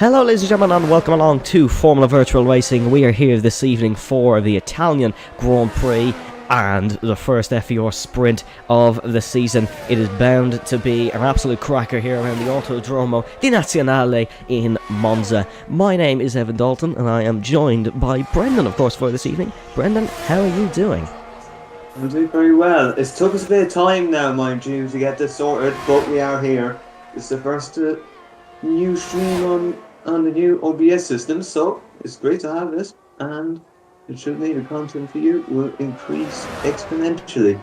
Hello ladies and gentlemen and welcome along to Formula Virtual Racing. We are here this evening for the Italian Grand Prix and the first FVR sprint of the season. It is bound to be an absolute cracker here around the Autodromo di Nazionale in Monza. My name is Evan Dalton and I am joined by Brendan, of course, for this evening. Brendan, how are you doing? I'm doing very well. It's took us a bit of time now, mind you, to get this sorted, but we are here. It's the first new stream on the new OBS system, so it's great to have this, and it should mean the content for you will increase exponentially.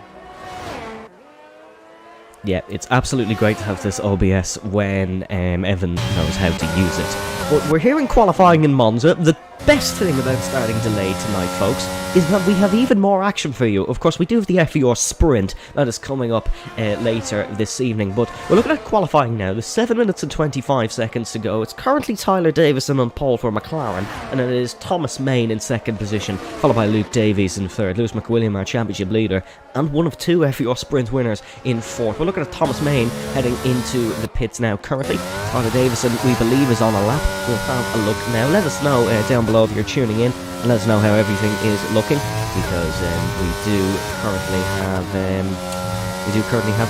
Yeah, it's absolutely great to have this OBS when Evan knows how to use it. But we're here in qualifying in Monza. The best thing about starting delayed tonight, folks, is that we have even more action for you. Of course, we do have the FVR sprint that is coming up later this evening, but we're looking at qualifying now. There's 7 minutes and 25 seconds to go. It's currently Tyler Davison on pole for McLaren, and it is Thomas Main in second position, followed by Luke Davies in third, Lewis McWilliam, our championship leader, and one of 2 FVR sprint winners in fourth. We're looking at Thomas Main heading into the pits now. Currently, Tyler Davison, we believe, is on a lap. We'll have a look now. Let us know down below if you're tuning in, and let us know how everything is looking, because we do currently have the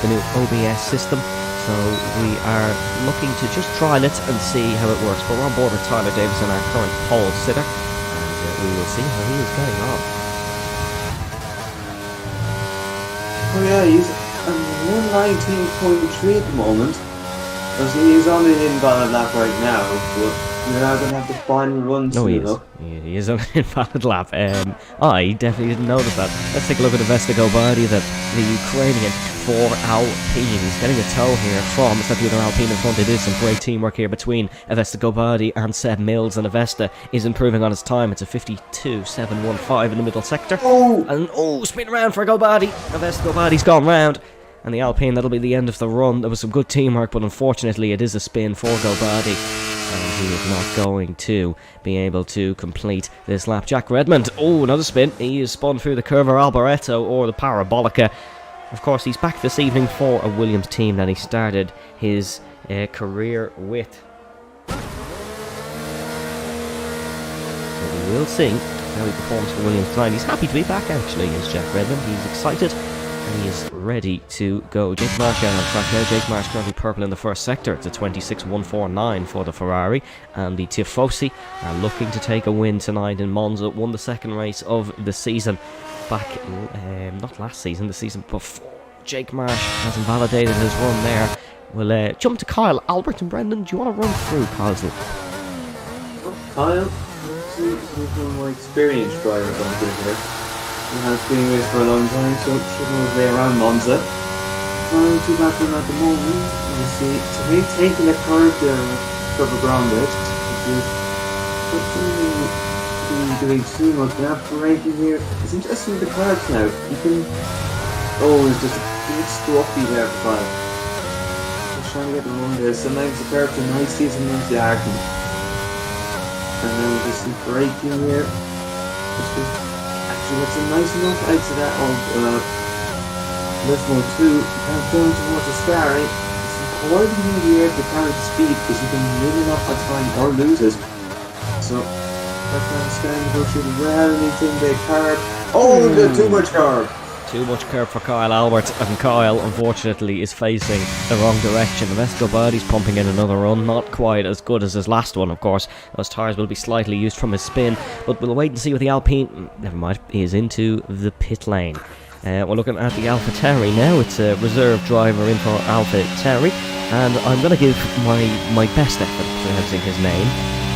new OBS system, so we are looking to just trial it and see how it works. But we're on board with Tyler Davison, our current pole sitter, and we will see how he is getting on. Oh yeah, he's on 119.3 at the moment. He is on an invalid lap right now, but we're now going to have the final run soon. No, he is on an invalid lap. I definitely didn't notice that. Let's take a look at Avesta Gobardi, the Ukrainian for Alpine. He's getting a tow here from the other Alpine in front. It is some great teamwork here between Avesta Gobardi and Seb Mills, and Avesta is improving on his time. It's a 52.715 in the middle sector. And spin around for Gobardi. Avesta Gobardi's gone round. And the Alpine, that'll be the end of the run. There was some good teamwork, but unfortunately it is a spin for Gobardi, and he is not going to be able to complete this lap. Jack Redmond, another spin. He is spun through the Curva Alboreto or the Parabolica. Of course, he's back this evening for a Williams team that he started his career with. So we will see how he performs for Williams tonight. He's happy to be back, actually, is Jack Redmond. He's excited. And he is ready to go. Jake Marsh out on track now. Jake Marsh currently purple in the first sector. It's a 26.149 for the Ferrari. And the Tifosi are looking to take a win tonight in Monza. Won the second race of the season back, not last season, the season before. Jake Marsh has invalidated his run there. We'll jump to Kyle, Albert and Brendan. Do you want to run through Kyle's? Kyle, he's one of my experienced drivers on the here. He has been with for a long time, so should know his way around Monza. Trying to back him at the moment. You see, so he's taking a curve there for the ground bit, which is doing too much. The after braking here. It's interesting with the curves now. You can. It's just a bit stuffy there for Kyle. Just trying to get the run there. Sometimes the curves are nice, these and the arcing. And then we just see braking here. It's a nice enough exit out of left mode 2, kind of going towards the Scarry. It's important in the air to carry the speed because you can really not have time or lose it. So, that kind of Scarry negotiated well, anything they carb. Too much carb! Too much curve for Kyle Albert, and Kyle, unfortunately, is facing the wrong direction. Avesta Gobardi's pumping in another run, not quite as good as his last one, of course. Those tyres will be slightly used from his spin, but we'll wait and see what the Alpine, never mind, is into the pit lane. We're looking at the AlphaTauri now. It's a reserve driver in for AlphaTauri, and I'm going to give my best effort pronouncing his name.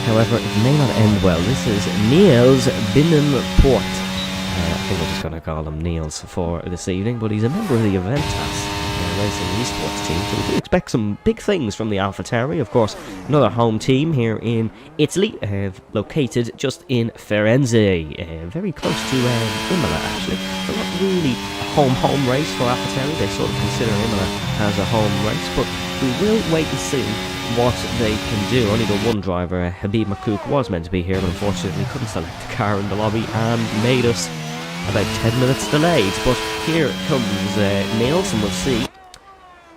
However, it may not end well. This is Niels Binnenpoort. I think we're just going to call him Niels for this evening, but he's a member of the Aventas Racing Esports team, so we do expect some big things from the AlphaTauri. Of course, another home team here in Italy, located just in Firenze, very close to Imola, actually. So not really a home race for AlphaTauri. They sort of consider Imola as a home race, but we will wait and see what they can do. Only the one driver, Habib Makouk, was meant to be here, but unfortunately couldn't select the car in the lobby and made us about 10 minutes delayed. But here comes Niels, and we'll see.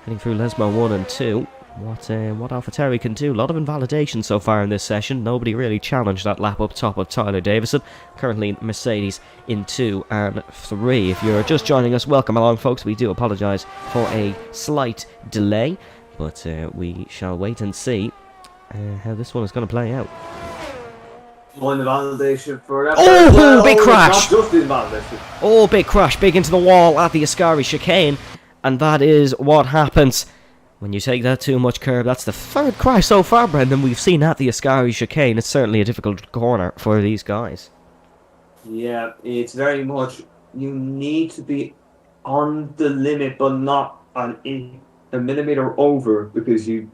Heading through Lesmo 1 and 2. what AlphaTauri can do. A lot of invalidation so far in this session. Nobody really challenged that lap up top of Tyler Davison. Currently Mercedes in 2 and 3. If you're just joining us, welcome along, folks. We do apologise for a slight delay, but we shall wait and see how this one is going to play out. One validation for that. Oh, big crash! Not just invalidation. Oh, big crash, big into the wall at the Ascari chicane, and that is what happens when you take that too much curb. That's the 3rd crash so far, Brendan, we've seen at the Ascari chicane. It's certainly a difficult corner for these guys. Yeah, it's very much, you need to be on the limit, but not on a millimetre over, because you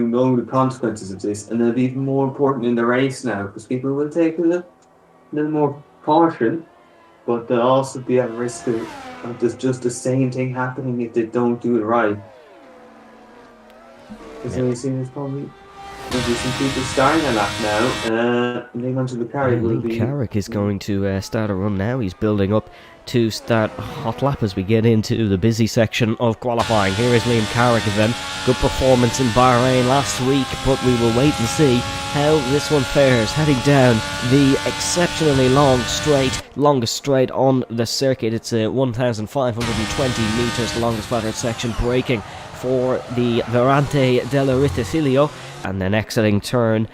know the consequences of this, and it'll be even more important in the race now, because people will take a little more caution, but they'll also be at risk of just the same thing happening if they don't do it right. Because we've seen this probably. There'll be some people starting a lap now. Liam onto the Carrick will be. Carrick is going to start a run now. He's building up to start a hot lap as we get into the busy section of qualifying. Here is Liam Carrick then. Good performance in Bahrain last week, but we will wait and see how this one fares. Heading down the exceptionally long straight, longest straight on the circuit. It's 1,520 metres, the longest flathead section, braking for the Verante della Ritifilio, and then exiting turn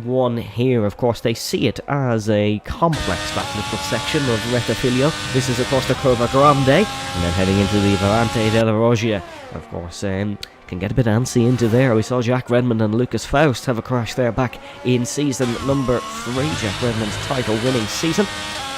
1 here. Of course, they see it as a complex, that little section of Retifilio. This is, of course, the Curva Grande, and then heading into the Verante della Roggia. Of course, can get a bit antsy into there. We saw Jack Redmond and Lucas Faust have a crash there back in season number 3, Jack Redmond's title-winning season.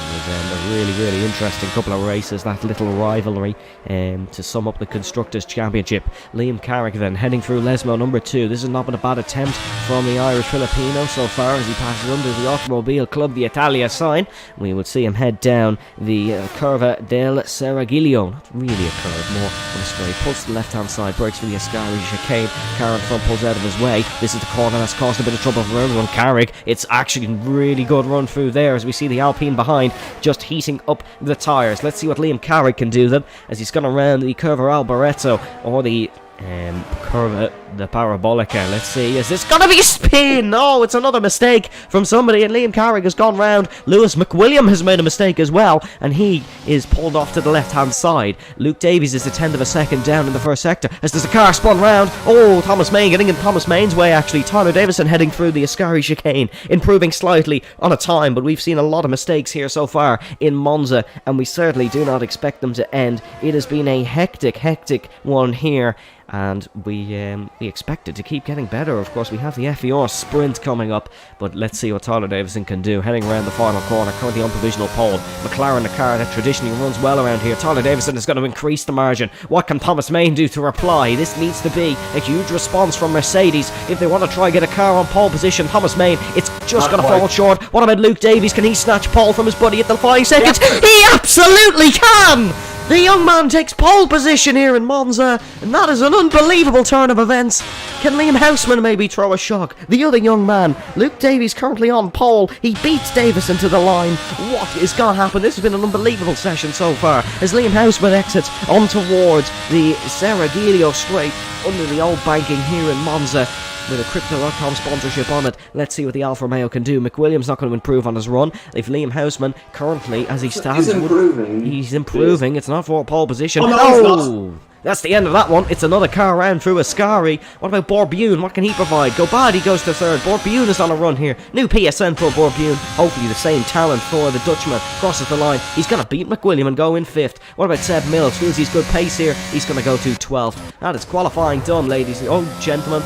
It was a really, really interesting couple of races, that little rivalry to sum up the Constructors' Championship. Liam Carrick then heading through Lesmo number 2. This has not been a bad attempt from the Irish Filipino so far as he passes under the Automobile Club the Italia sign. We will see him head down the Curva del Seraglio. Not really a curve, more on a straight. Pulls to the left-hand side, breaks for the Ascari chicane. Carrick front pulls out of his way. This is the corner that's caused a bit of trouble for everyone. Carrick, it's actually a really good run through there as we see the Alpine behind just heating up the tyres. Let's see what Liam Carrick can do then as he's gone around the Curva Alboreto or the Curva the Parabolica. Let's see, is this gonna be a spin? Oh, it's another mistake from somebody, and Liam Carrick has gone round. Lewis McWilliam has made a mistake as well, and he is pulled off to the left hand side. Luke Davies is a tenth of a second down in the first sector as there's a car spun round. Oh, Thomas Main getting in Thomas Main's way actually. Tyler Davison heading through the Ascari chicane, improving slightly on a time, but we've seen a lot of mistakes here so far in Monza, and we certainly do not expect them to end. It has been a hectic one here, and we expect it to keep getting better. Of course, we have the FVR sprint coming up, but let's see what Tyler Davison can do. Heading around the final corner, currently on provisional pole. McLaren, the car that traditionally runs well around here. Tyler Davison is going to increase the margin. What can Thomas Main do to reply? This needs to be a huge response from Mercedes if they want to try and get a car on pole position. Thomas Main, it's just going to fall short. What about Luke Davies? Can he snatch pole from his buddy at the 5 seconds? Yeah. He absolutely can! The young man takes pole position here in Monza, and that is an unbelievable turn of events. Can Liam Houseman maybe throw a shock? The other young man, Luke Davies, currently on pole. He beats Davison to the line. What is going to happen? This has been an unbelievable session so far as Liam Houseman exits on towards the Seraglio straight under the old banking here in Monza, with a Crypto.com sponsorship on it. Let's see what the Alfa Romeo can do. McWilliam's not going to improve on his run. If Liam Houseman currently, as he stands, he's improving. It's not for a pole position. Oh, that's the end of that one. It's another car round through Ascari. What about Borbune? What can he provide? Gobadi goes to third. Borbune is on a run here. New PSN for Borbune. Hopefully the same talent for the Dutchman. Crosses the line. He's going to beat McWilliam and go in 5th. What about Seb Mills? Feels he's good pace here. He's going to go to 12th. That is qualifying done, ladies and gentlemen.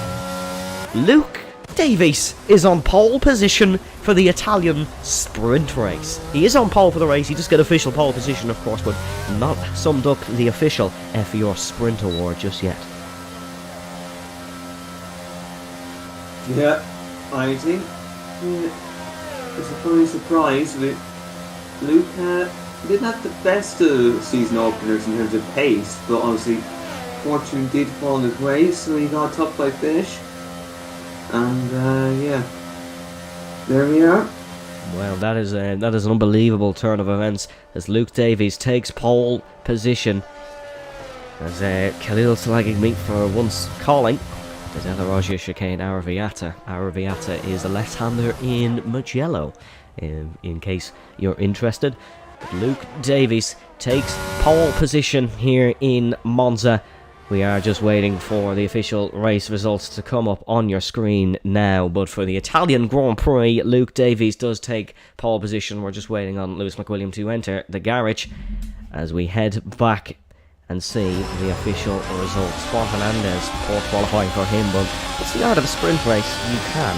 Luke Davies is on pole position for the Italian sprint race. He is on pole for the race. He just got official pole position, of course, but not summed up the official FVR sprint award just yet. Yeah, I think it's a funny surprise that Luke didn't have the best season openers in terms of pace, but obviously fortune did fall his way, so he got a top 5 finish. And yeah, there we are. Well, that is an unbelievable turn of events as Luke Davies takes pole position. As Khalil slagging me for once calling the Della Rogia chicane Arrabbiata. Arrabbiata is a left-hander in Mugello, in case you're interested. But Luke Davies takes pole position here in Monza. We are just waiting for the official race results to come up on your screen now. But for the Italian Grand Prix, Luke Davies does take pole position. We're just waiting on Lewis McWilliam to enter the garage as we head back and see the official results. Juan Hernandez, poor qualifying for him, but it's the art of a sprint race. You can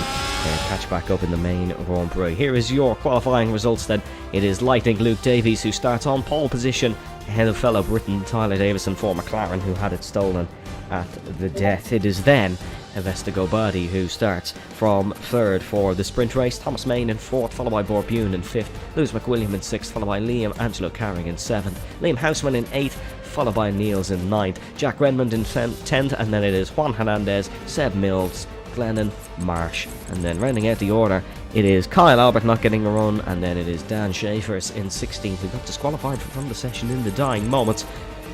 catch back up in the main Grand Prix. Here is your qualifying results then. It is Lightning Luke Davies who starts on pole position ahead of fellow Briton Tyler Davison for McLaren, who had it stolen at the death. It is then Vesta Bardi who starts from third for the sprint race. Thomas Main in fourth, followed by Borbune in fifth. Lewis McWilliam in sixth, followed by Liam Angelo Carrig in seventh. Liam Houseman in eighth, followed by Niels in ninth. Jack Redmond in 10th, and then it is Juan Hernandez, Seb Mills, Glennon, Marsh, and then rounding out the order, it is Kyle Albert not getting a run, and then it is Dan Schaefers in 16th, who got disqualified from the session in the dying moments.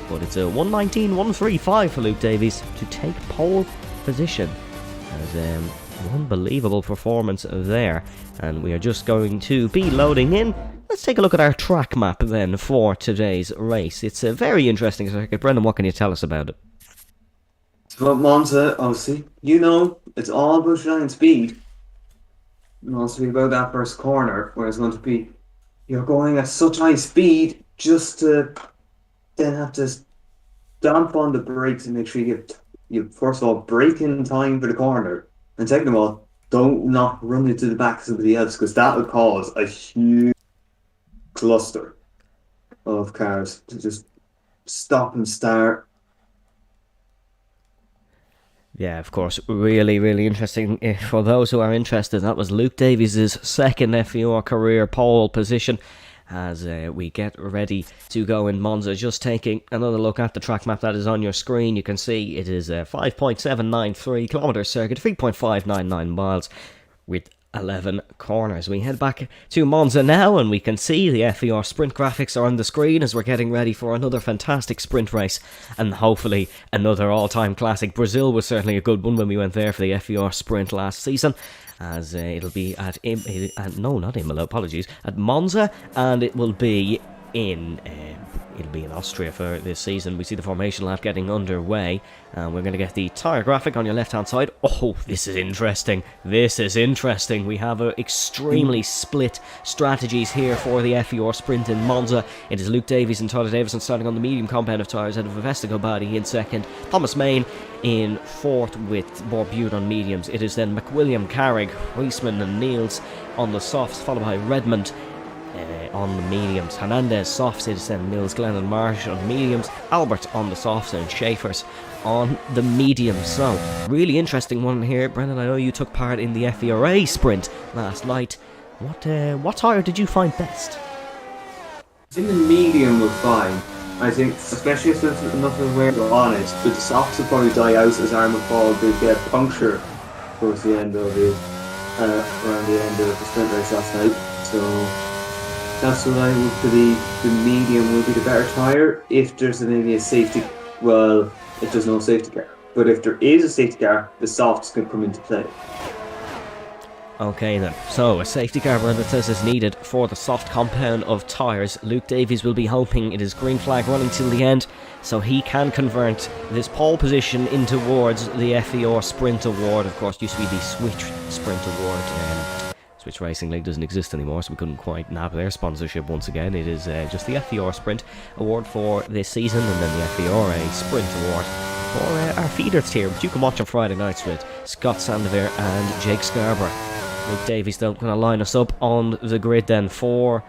But it's a 1:19.135 for Luke Davies to take pole position. As an unbelievable performance there, and we are just going to be loading in. Let's take a look at our track map then for today's race. It's a very interesting circuit. Brendan, what can you tell us about it? But Monza, obviously, it's all about showing speed. And also about that first corner, where it's going to be, you're going at such high speed just to then have to stamp on the brakes and make sure you first of all brake in time for the corner, and second of all, don't not run into the back of somebody else, because that would cause a huge cluster of cars to just stop and start. Yeah, of course, really, really interesting. For those who are interested, that was Luke Davies' second FVR career pole position as we get ready to go in Monza. Just taking another look at the track map that is on your screen, you can see it is a 5.793 kilometre circuit, 3.599 miles with 11 corners. We head back to Monza now, and we can see the FVR sprint graphics are on the screen as we're getting ready for another fantastic sprint race, and hopefully another all-time classic. Brazil was certainly a good one when we went there for the FVR sprint last season, as it'll be at Monza, and it will be in Austria for this season. We see the formation lap getting underway, and we're going to get the tyre graphic on your left hand side. Oh, this is interesting. We have extremely split strategies here for the FVR sprint in Monza. It is Luke Davies and Tyler Davison starting on the medium compound of tyres, out of Vesta Bardi in second, Thomas Main in fourth with Borbune on mediums. It is then McWilliam, Carrig, Huisman and Niels on the softs, followed by Redmond on the mediums, Hernandez softs, it is then Mills, Glenn and Marsh on mediums, Albert on the softs and Schaefers on the mediums. So, really interesting one here. Brendan, I know you took part in the FVRA sprint last night. What tyre did you find best? I think the medium was fine. I think, especially if there's nothing wear on it, but the softs will probably die out as armour fall. They get puncture towards the end of it, around the end of the sprint race last night. So that's what I would believe the medium will be the better tyre. If there's maybe a safety, well, if there's no safety car. But if there is a safety car, the softs can come into play. Okay then, so a safety car, Brendan says, is needed for the soft compound of tyres. Luke Davies will be hoping it is green flag running till the end, so he can convert this pole position in towards the FVR Sprint Award. Of course, used to be the Switch Sprint Award. Switch Racing League doesn't exist anymore, so we couldn't quite nab their sponsorship once again. It is just the FVR Sprint Award for this season, and then the FVRA Sprint Award for our feeder tier, which you can watch on Friday nights with Scott Sandover and Jake Scarborough. Luke Davies, though, going to line us up on the grid then for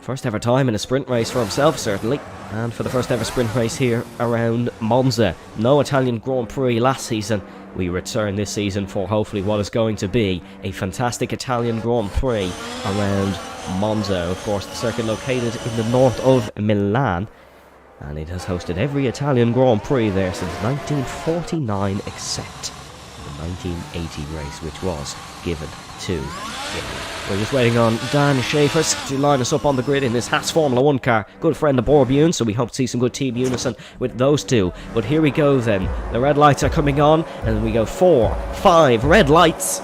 first ever time in a sprint race for himself, certainly, and for the first ever sprint race here around Monza. No Italian Grand Prix last season. We return this season for hopefully what is going to be a fantastic Italian Grand Prix around Monza. Of course, the circuit located in the north of Milan, and it has hosted every Italian Grand Prix there since 1949 except the 1980 race, which was given to him. We're just waiting on Dan Schaefers to line us up on the grid in this Haas Formula 1 car. Good friend of Borbune, so we hope to see some good team unison with those two. But here we go then. The red lights are coming on, and we go 4, 5 red lights.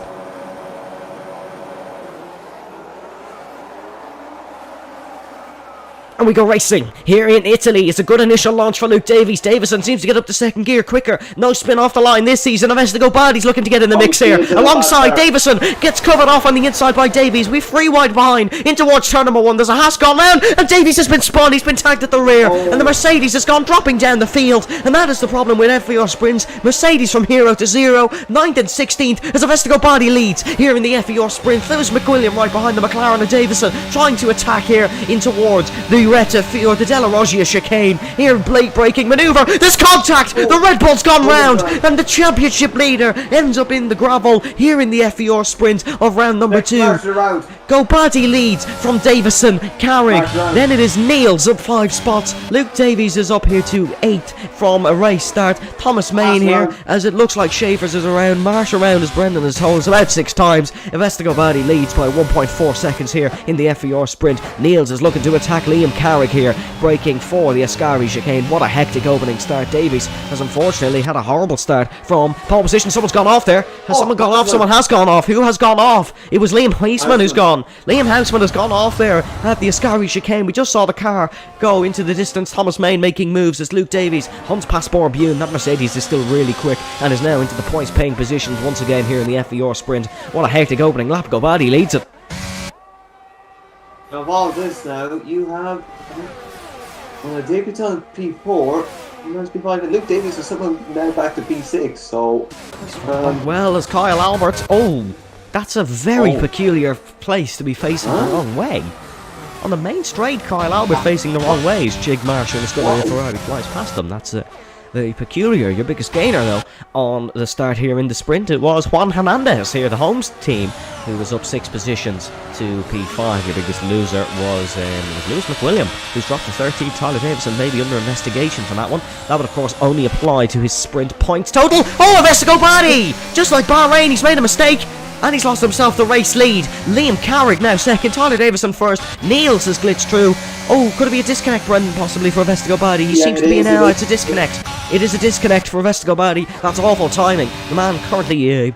And we go racing here in Italy. It's a good initial launch for Luke Davies. Davison seems to get up to second gear quicker. No spin off the line this season. Avestigo Badi's looking to get in the mix here. Alongside Davison, gets covered off on the inside by Davies. We free wide behind in towards turn number 1. There's a Haas gone round, and Davies has been spun. He's been tagged at the rear, and the Mercedes has gone dropping down the field. And that is the problem with FVR sprints. Mercedes from hero to zero, 9th and 16th as Avestigo Badi leads here in the FVR sprint. Lewis McWilliam right behind the McLaren of Davison, trying to attack here in towards the Retta Fior, the Della Roggia chicane. Here, Blake braking manoeuvre. There's contact. The Red Bull's gone round, and the championship leader ends up in the gravel here in the FVR sprint of round number 2. Gobadi leads from Davison, Carrick. Then it is Niels up 5 spots. Luke Davies is up here to 8th from a race start. Thomas Main here, as it looks like Schaefers is around. Marsh around as Brendan has told us about 6 times. Avestigo Badi leads by 1.4 seconds here in the FVR sprint. Niels is looking to attack Liam Carrick here, braking for the Ascari chicane. What a hectic opening start. Davies has unfortunately had a horrible start from pole position. Someone's gone off there. Has someone gone off? Someone has gone off. Who has gone off? It was Liam Heisman who's gone. Liam Houseman has gone off there at the Ascari chicane. We just saw the car go into the distance. Thomas Main making moves as Luke Davies hunts past Borbune. That Mercedes is still really quick and is now into the points paying positions once again here in the FVR sprint. What a hectic opening lap. Gobadi leads it. Of all this now, you have debutant P4, P5, and Luke Davies is somehow now back to P6, so well as Kyle Albert. Oh, that's a very peculiar place to be facing the wrong way. On the main straight, Kyle Albert facing the wrong way as Jig Marsh and Scully Ferrari flies past them. That's very peculiar. Your biggest gainer, though, on the start here in the sprint, it was Juan Hernandez here, the Holmes team, who was up 6 positions to P5. Your biggest loser was Lewis McWilliam, who's dropped to 13th. Tyler Davison may be under investigation for that one. That would, of course, only apply to his sprint points total. Oh, Avestigo Badi! Just like Bahrain, he's made a mistake. And he's lost himself the race lead. Liam Carrick now second. Tyler Davison first. Niels has glitched through. Oh, could it be a disconnect, Brendan, possibly for Avestigo Badi? He seems to be now. It's a disconnect. It is a disconnect for Avestigo Badi. That's awful timing. The man currently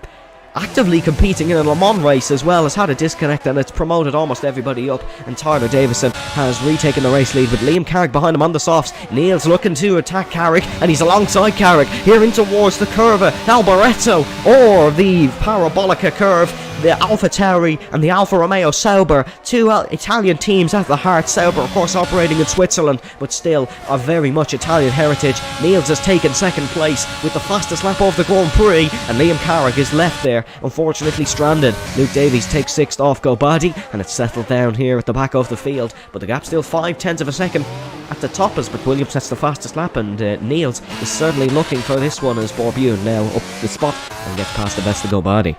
actively competing in a Le Mans race as well has had a disconnect, and it's promoted almost everybody up, and Tyler Davison has retaken the race lead with Liam Carrick behind him on the softs. Niels looking to attack Carrick, and he's alongside Carrick here in towards the curve Alboreto, or the Parabolica curve. The Alfa Tauri and the Alfa Romeo Sauber, 2 Italian teams at the heart. Sauber, of course, operating in Switzerland, but still a very much Italian heritage. Niels has taken second place with the fastest lap of the Grand Prix, and Liam Carrick is left there, unfortunately stranded. Luke Davies takes 6th off Gobadi, and it's settled down here at the back of the field, but the gap's still 0.5 of a second at the top as McWilliam sets the fastest lap, and Niels is certainly looking for this one as Borbune now up the spot and gets past the best of Gobadi.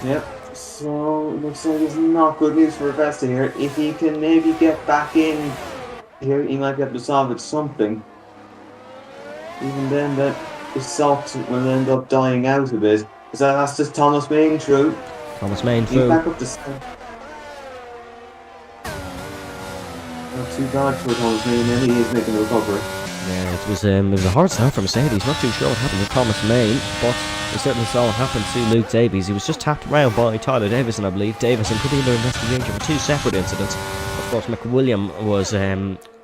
Yep, so looks like it's not good news for Avesta here. If he can maybe get back in here, he might be able to salvage something. Even then, the socks will end up dying out a bit. Because that's just Thomas Main through. Thomas Main He's through. back up to not too bad for Thomas Main, and he is making a recovery. Yeah, it was a hard start for Mercedes. Not too sure what happened to Thomas Main, but we certainly saw what happened to Luke Davies. He was just tapped around by Tyler Davison, I believe. Davison could be under investigation for 2 separate incidents. Of course, McWilliam was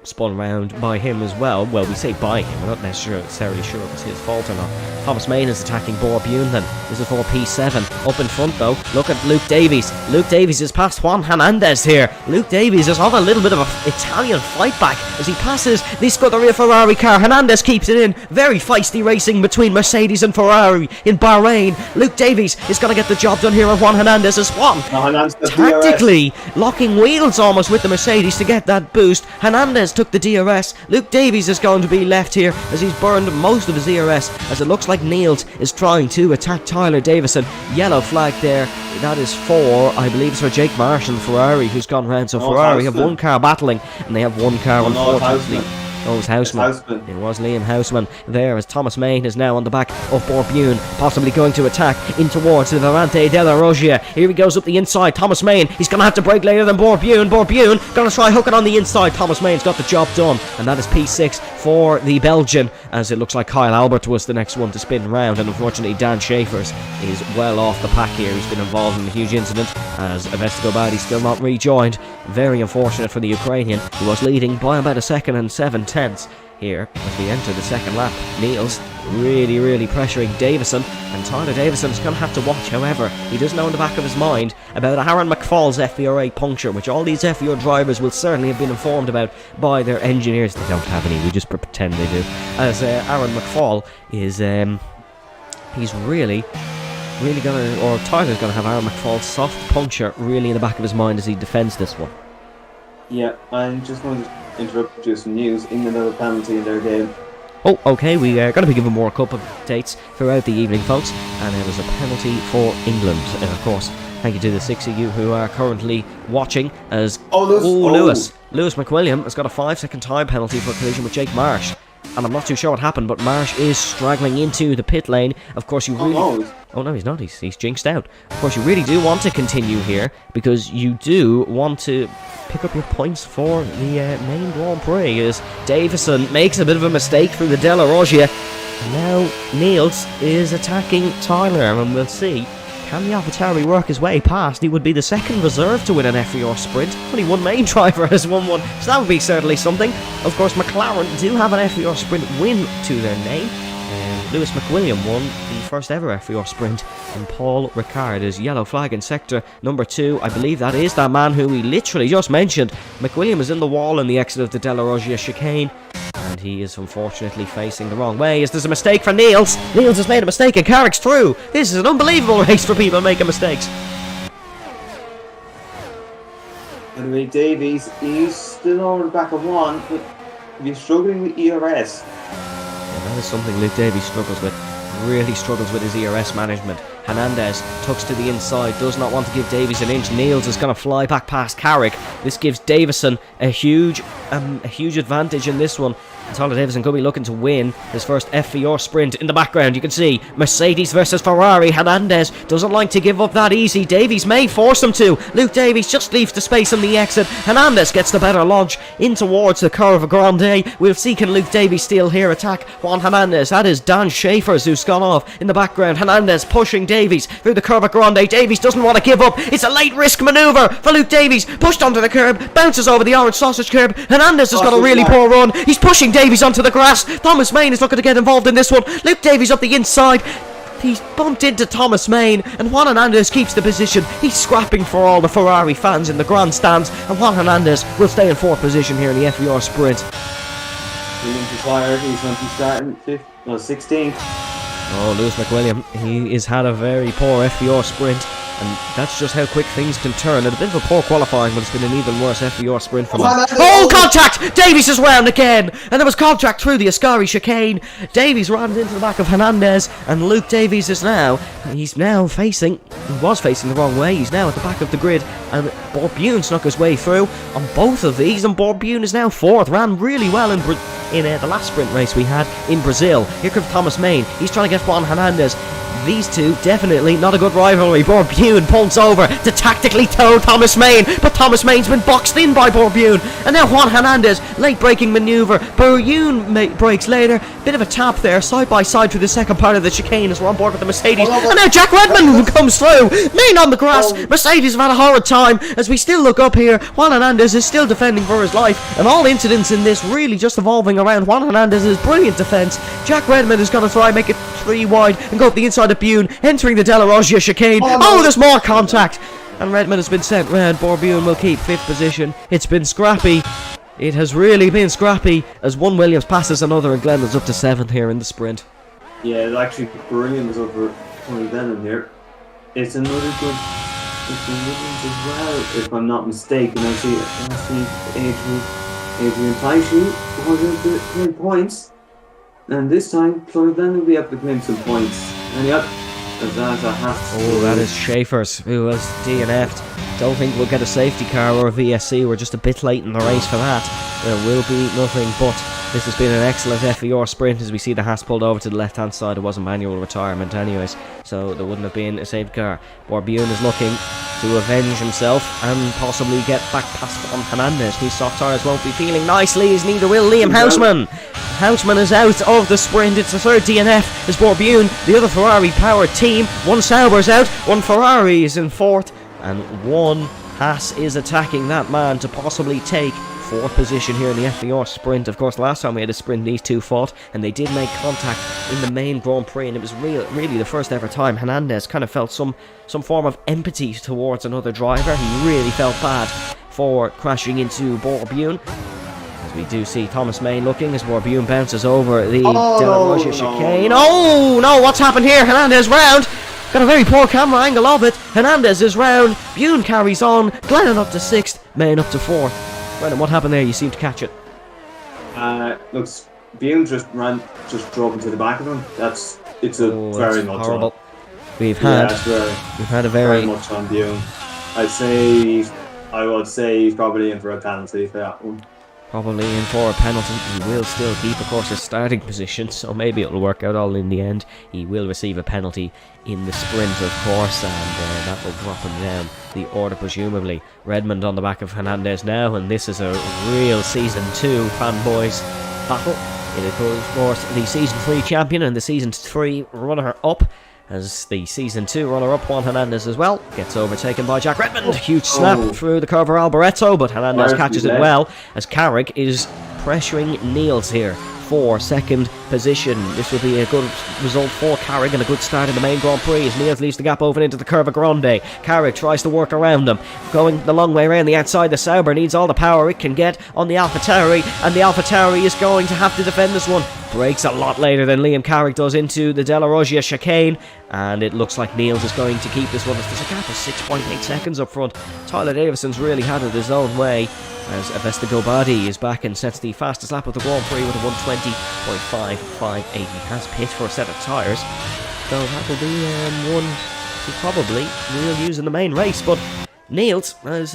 spun round by him as well. Well, we say by him, we're not necessarily sure if it's his fault or not. Thomas Main is attacking Borbune then. This is for P7. Up in front though, look at Luke Davies. Luke Davies is past Juan Hernandez here. Luke Davies is on a little bit of an Italian fight back as he passes the Scuderia Ferrari car. Hernandez keeps it in. Very feisty racing between Mercedes and Ferrari in Bahrain. Luke Davies is going to get the job done here, and Juan Hernandez is Juan tactically locking wheels almost with the Mercedes to get that boost. Hernandez took the DRS. Luke Davies is going to be left here as he's burned most of his DRS, as it looks like Niels is trying to attack Tyler Davison. Yellow flag there. That is for, I believe it's for Jake Marsh and Ferrari who's gone round. So Ferrari have one car battling, and they have one car unfortunately Oh, it was Houseman. It was Liam Houseman there, as Thomas Main is now on the back of Borbune, possibly going to attack in towards the Varante della Roggia. Here he goes up the inside. Thomas Main, he's going to have to break later than Borbune. Borbune going to try hook it on the inside. Thomas Main's got the job done, and that is P6 for the Belgian, as it looks like Kyle Albert was the next one to spin round, and unfortunately Dan Schaefers is well off the pack here. He's been involved in a huge incident, as Vescobadi still not rejoined. Very unfortunate for the Ukrainian, who was leading by about a second and 7/10 here as we enter the second lap. Niels really pressuring Davison, and Tyler Davison is going to have to watch. However, he does know in the back of his mind about Aaron McFall's FVR puncture, which all these FVR drivers will certainly have been informed about by their engineers. They don't have any, we just pretend they do. As Aaron McFall is he's really gonna, or Tyler's gonna have Aaron McFall's soft puncture really in the back of his mind as he defends this one. Yeah, I just wanted to interrupt you with some news. England had a penalty in their game. Oh, okay, we are going to be giving more Cup updates throughout the evening, folks, and there was a penalty for England. And of course, thank you to the 6 of you who are currently watching, as Lewis McWilliam has got a 5-second time penalty for a collision with Jake Marsh. And I'm not too sure what happened, but Marsh is straggling into the pit lane. Of course, you really... Oh, no, he's not. He's jinxed out. Of course, you really do want to continue here, because you do want to pick up your points for the main Grand Prix, as Davison makes a bit of a mistake through the Della Roggia. And now Niels is attacking Tyler, and we'll see. Can the AlphaTauri work his way past? He would be the second reserve to win an FVR sprint. Only one main driver has won one, so that would be certainly something. Of course, McLaren do have an FVR sprint win to their name. Lewis McWilliam won the first ever FVR sprint, and Paul Ricard is yellow flag in sector number 2. I believe that is that man who we literally just mentioned. McWilliam is in the wall in the exit of the Della Roggia chicane, and he is unfortunately facing the wrong way, as there's a mistake for Niels. Niels has made a mistake and Carrick's through. This is an unbelievable race for people making mistakes. Anyway, Davies, he's still over the back of one, but he's struggling with ERS. That is something Luke Davies struggles with. Really struggles with his ERS management. Hernandez tucks to the inside, does not want to give Davies an inch. Niels is going to fly back past Carrick. This gives Davison a huge advantage in this one. Tyler Davison could be looking to win his first FVR sprint. In the background, you can see Mercedes versus Ferrari. Hernandez doesn't like to give up that easy. Davies may force him to. Luke Davies just leaves the space on the exit. Hernandez gets the better launch in towards the Curva Grande. We'll see, can Luke Davies steal here? Attack Juan Hernandez. That is Dan Schaefers who's gone off. In the background, Hernandez pushing Davies through the Curva Grande. Davies doesn't want to give up. It's a late risk manoeuvre for Luke Davies. Pushed onto the curb, bounces over the orange sausage curb. Hernandez has got a really poor run. He's pushing Davies onto the grass. Thomas Main is looking to get involved in this one. Luke Davies up the inside. He's bumped into Thomas Main, and Juan Hernandez keeps the position. He's scrapping for all the Ferrari fans in the grandstands, and Juan Hernandez will stay in 4th position here in the FVR sprint. Williams retired. He's going to be starting 16th. Oh, Lewis McWilliam, he has had a very poor FVR sprint, and that's just how quick things can turn. And a bit of a poor qualifying, but it's been an even worse FVR sprint for him. Oh, contact! Davies is round again! And there was contact through the Ascari chicane. Davies runs into the back of Hernandez, and Luke Davies is now, he was facing the wrong way. He's now at the back of the grid, and Borbune snuck his way through on both of these, and Borbune is now 4th. Ran really well in the last sprint race we had in Brazil. Here comes Thomas Main. He's trying to get Juan Hernandez. These two, definitely not a good rivalry. Borbune pulls over to tactically tow Thomas Main, but Thomas Main's been boxed in by Borbune. And now Juan Hernandez, late braking manoeuvre. Borbune brakes later. Bit of a tap there, side by side through the second part of the chicane as we're on board with the Mercedes. And now Jack Redmond comes through. Main on the grass. Mercedes have had a horrid time. As we still look up here, Juan Hernandez is still defending for his life. And all incidents in this really just evolving around Juan Hernandez's brilliant defence. Jack Redmond is going to try and make it 3 wide and go up the inside of Bune, entering the Della Roggia chicane. Oh, there's more contact, and Redmond has been sent round. Borbune will keep 5th position. It's been scrappy. It has really been scrappy, as one Williams passes another, and Glennon's up to 7th here in the sprint. Yeah, actually, Williams is over Tony Glennon here. It's another good. It's Williams as well, if I'm not mistaken. I see Adrian Taishi was able to claim points. And this time, Tony Glennon will be able to claim some points. And yep, that is Schaefers, who has DNF'd. Don't think we'll get a safety car or a VSC. We're just a bit late in the race for that. There will be nothing but This has been an excellent FVR sprint as we see the Haas pulled over to the left hand side. It was a manual retirement anyways, so there wouldn't have been a saved car. Bourbion is looking to avenge himself and possibly get back past Juan Hernandez. These soft tyres won't be feeling nicely, as neither will Liam Houseman. Houseman is out of the sprint. It's the third DNF as Bourbion, the other Ferrari powered team. One Sauber's out, one Ferrari is in fourth, and one Haas is attacking that man to possibly take fourth position here in the FVR sprint. Of course, last time we had a sprint, these two fought, and they did make contact in the main Grand Prix, and it was really the first ever time Hernandez kind of felt some form of empathy towards another driver. He really felt bad for crashing into Bourbion. As we do see Thomas May looking as Bourbion bounces over the De La Rocha chicane. Oh no, what's happened here? Hernandez round. Got a very poor camera angle of it. Hernandez is round. Bune carries on. Glennon up to 6th. Main up to 4th. Brendan, what happened there? You seem to catch it. Looks, Bune just drove into the back of him. It's very much horrible. on. We've had a very much on Bune. I would say he's probably in for a penalty for that one. Probably in for a penalty. He will still keep, of course, his starting position, so maybe it'll work out all in the end. He will receive a penalty in the sprint, of course, and that will drop him down the order, presumably. Redmond on the back of Hernandez now, and this is a real Season 2 fanboys battle. It is, of course, the Season 3 champion and the Season 3 runner-up. As the Season 2 runner-up, Juan Hernandez as well gets overtaken by Jack Redmond. Huge snap through the Curver Alboreto, but Hernandez catches it well as Carrick is pressuring Niels here for second position. This will be a good result for Carrick and a good start in the main Grand Prix as Niels leaves the gap open into the Curva Grande. Carrick tries to work around him, going the long way around the outside. The Sauber needs all the power it can get on the AlphaTauri, and the AlphaTauri is going to have to defend this one. Brakes a lot later than Liam Carrick does into the De La Rocha chicane, and it looks like Niels is going to keep this one. There's a gap of 6.8 seconds up front. Tyler Davison's really had it his own way as Avesta Gobadi is back and sets the fastest lap of the Grand Prix with a 120.558. He has pit for a set of tyres, so that will be one he probably will use in the main race. But Niels has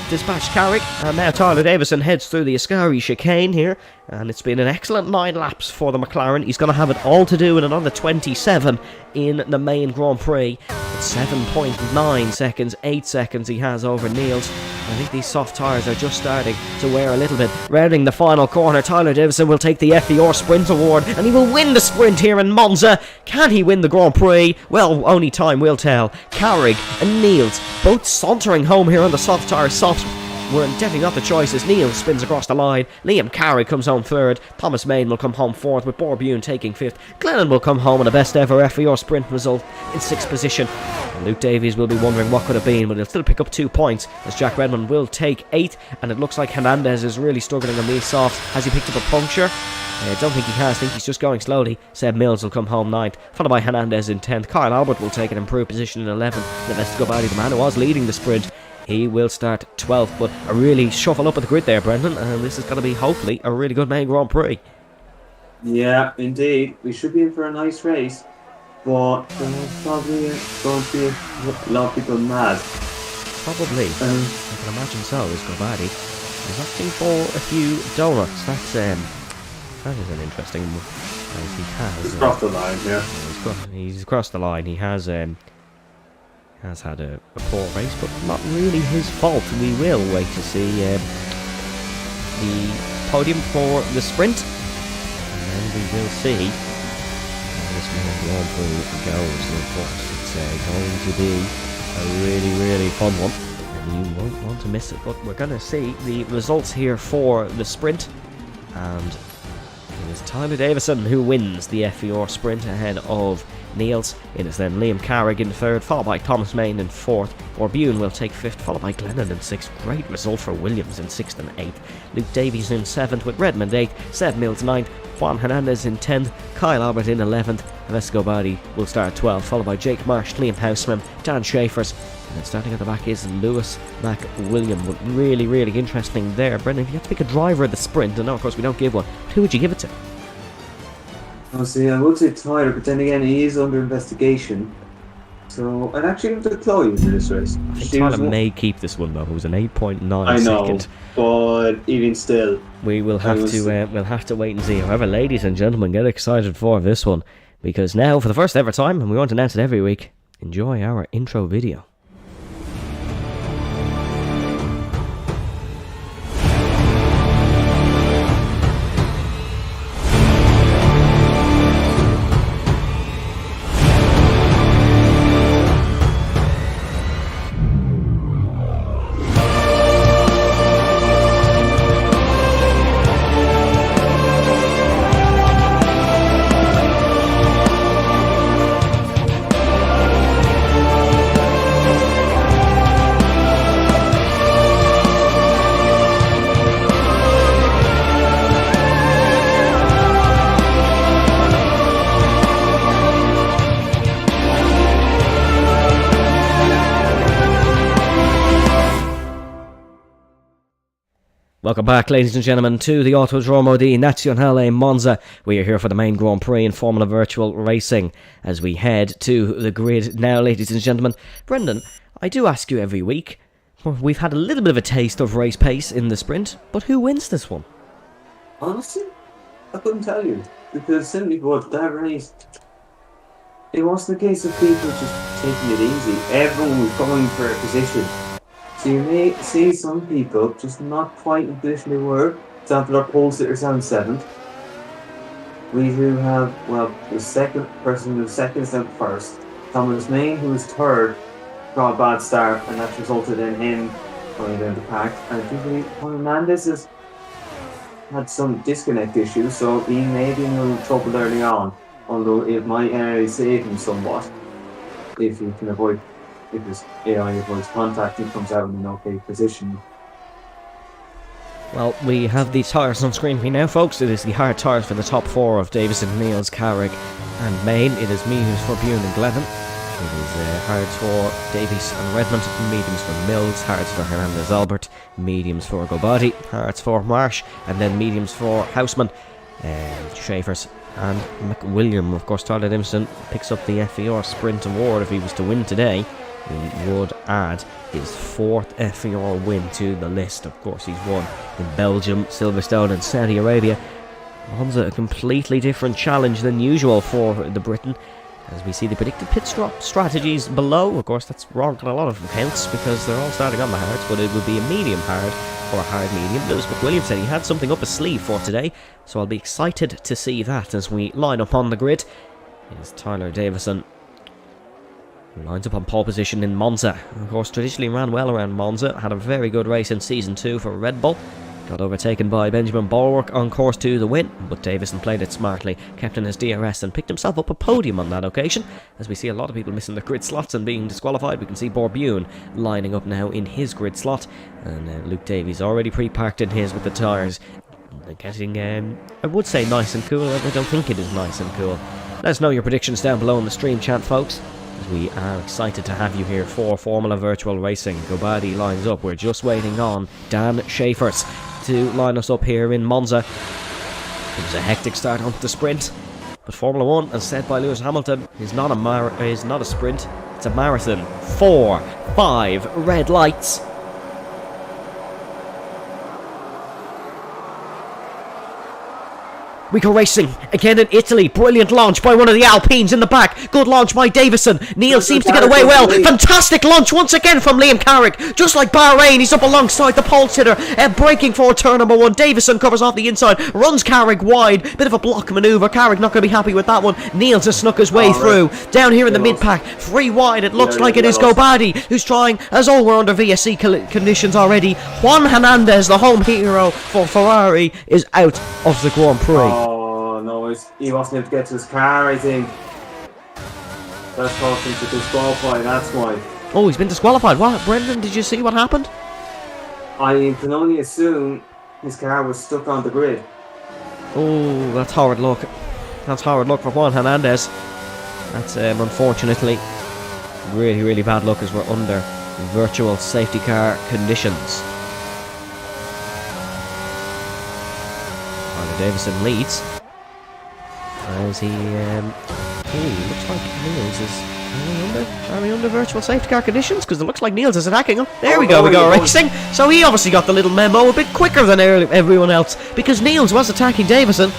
dispatched Carrick, and now Tyler Davison heads through the Ascari chicane here, and it's been an excellent 9 laps for the McLaren. He's going to have it all to do in another 27 in the main Grand Prix. It's 7.9 seconds, 8 seconds he has over Niels. I think these soft tyres are just starting to wear a little bit. Rounding the final corner, Tyler Davison will take the FVR Sprint Award, and he will win the sprint here in Monza. Can he win the Grand Prix? Well, only time will tell. Carrick and Niels both sauntering home here on the soft tyres. Soft were definitely not the choice as Niels spins across the line. Liam Carrick comes home 3rd. Thomas Main will come home 4th, with Bourbion taking 5th. Glennon will come home on a best ever FVR sprint result in 6th position. And Luke Davies will be wondering what could have been, but he'll still pick up 2 points as Jack Redmond will take 8th. And it looks like Hernandez is really struggling on these softs. Has he picked up a puncture? I don't think he has. I think he's just going slowly. Seb Mills will come home 9th, followed by Hernandez in 10th. Kyle Albert will take an improved position in 11th. Avesta Gobadi, the man who was leading the sprint, he will start 12th, but a really shuffle up of the grid there, Brendan, and this is going to be, hopefully, a really good main Grand Prix. Yeah, indeed. We should be in for a nice race, but there's probably going to be a lot of people mad. Probably. I can imagine so, is Gobadi. He's asking for a few donuts. That is an interesting move. He has... He's crossed the line, yeah. He's crossed the line. He has had a poor race, but not really his fault. We will wait to see the podium for the sprint, and then we will see how this Grand Prix goes. And of course, it's going to be a really fun one, and you won't want to miss it. But we're going to see the results here for the sprint, and it is Tyler Davison who wins the FVR sprint ahead of Niels. It is then Liam Carrick in 3rd, followed by Thomas Main in 4th. Bourbion will take 5th, followed by Glennon in 6th. Great result for Williams in 6th and 8th. Luke Davies in 7th, with Redmond 8th. Seb Mills 9th. Juan Hernandez in 10th. Kyle Albert in 11th. Avesta Gobadi will start 12th, followed by Jake Marsh, Liam Houseman, Dan Schaefers. And then starting at the back is Lewis McWilliam. But really interesting there. Brendan, if you had to pick a driver of the sprint, and now of course we don't give one, who would you give it to? Oh, see, I would say Tyler, but then again, he is under investigation. So I'd actually have to claw you for this race. I think Tyler may keep this one though. It was an 8.9 I know, second. but even still, We will have to we'll have to wait and see. However, ladies and gentlemen, get excited for this one, because now, for the first ever time, and we want to announce it every week, enjoy our intro video. Welcome back, ladies and gentlemen, to the Autodromo di Nazionale Monza. We are here for the main Grand Prix in Formula Virtual Racing as we head to the grid now, ladies and gentlemen. Brendan, I do ask you every week. We've had a little bit of a taste of race pace in the sprint, but who wins this one? Honestly, I couldn't tell you, because simply put, that race, it wasn't a case of people just taking it easy. Everyone was going for a position. So you may see some people just not quite in the position they were. For example, our pole sitters down 7th. We do have, well, the second person who was second is down first. Thomas Main, who was 3rd, got a bad start, and that resulted in him going down the pack. And I think Juan Hernandez has had some disconnect issues, so he may be in a little trouble early on. Although it might save him somewhat if he can avoid. If his AI avoids contact, he comes out in an okay position. Well, we have the tyres on screen for you now, folks. It is the hard tyres for the top 4 of Davison, Niels, Carrick and Main. It is mediums for Bune and Glennon. It is hards for Davies and Redmond, mediums for Mills, hards for Hernandez Albert, mediums for Gobadi, hards for Marsh, and then mediums for Houseman, Schaefers and McWilliam. Of course, Tyler Dimson picks up the FVR Sprint Award if he was to win today. He would add his 4th FVR win to the list. Of course, he's won in Belgium, Silverstone and Saudi Arabia. Monza, a completely different challenge than usual for the Briton, as we see the predicted pit stop strategies below. Of course, that's wrong on a lot of accounts because they're all starting on the hards, but it would be a medium hard or a hard medium. Lewis McWilliam said he had something up his sleeve for today, so I'll be excited to see that as we line up on the grid. It is Tyler Davison who lines up on pole position in Monza. Of course, traditionally ran well around Monza, had a very good race in Season 2 for Red Bull. Got overtaken by Benjamin Bulwark on course to the win, but Davison played it smartly, kept in his DRS and picked himself up a podium on that occasion. As we see a lot of people missing their grid slots and being disqualified, we can see Borbune lining up now in his grid slot, and Luke Davies already pre-parked in his with the tyres. Getting, I would say nice and cool, I don't think it is nice and cool. Let us know your predictions down below in the stream chat, folks. We are excited to have you here for Formula Virtual Racing. Gobadi lines up. We're just waiting on Dan Schaefers to line us up here in Monza. It was a hectic start onto the sprint, but Formula 1, as said by Lewis Hamilton, is not a sprint, it's a marathon. 4, 5 red lights. We go racing again in Italy. Brilliant launch by one of the Alpines in the back. Good launch by Davison. Neil seems to get away well. Fantastic launch once again from Liam Carrick. Just like Bahrain, he's up alongside the pole sitter. Braking for turn number 1. Davison covers off the inside. Runs Carrick wide. Bit of a block manoeuvre. Carrick not going to be happy with that one. Niels has snuck his way through. Down here in the mid-pack. Free wide. It looks like it is Gobadi who's trying, as all we're under VSC conditions already. Juan Hernandez, the home hero for Ferrari, is out of the Grand Prix. Oh no, he wasn't able to get to his car, I think. That's caused him to disqualify, that's why. Oh, he's been disqualified. What? Brendan, did you see what happened? I can only assume his car was stuck on the grid. Oh, that's horrid luck. That's horrid luck for Juan Hernandez. That's unfortunately really, really bad luck as we're under virtual safety car conditions. Tyler Davison leads as he looks like Niels is Are we under virtual safety car conditions? Because it looks like Niels is attacking him. There we go racing. So he obviously got the little memo a bit quicker than everyone else, because Niels was attacking Davison.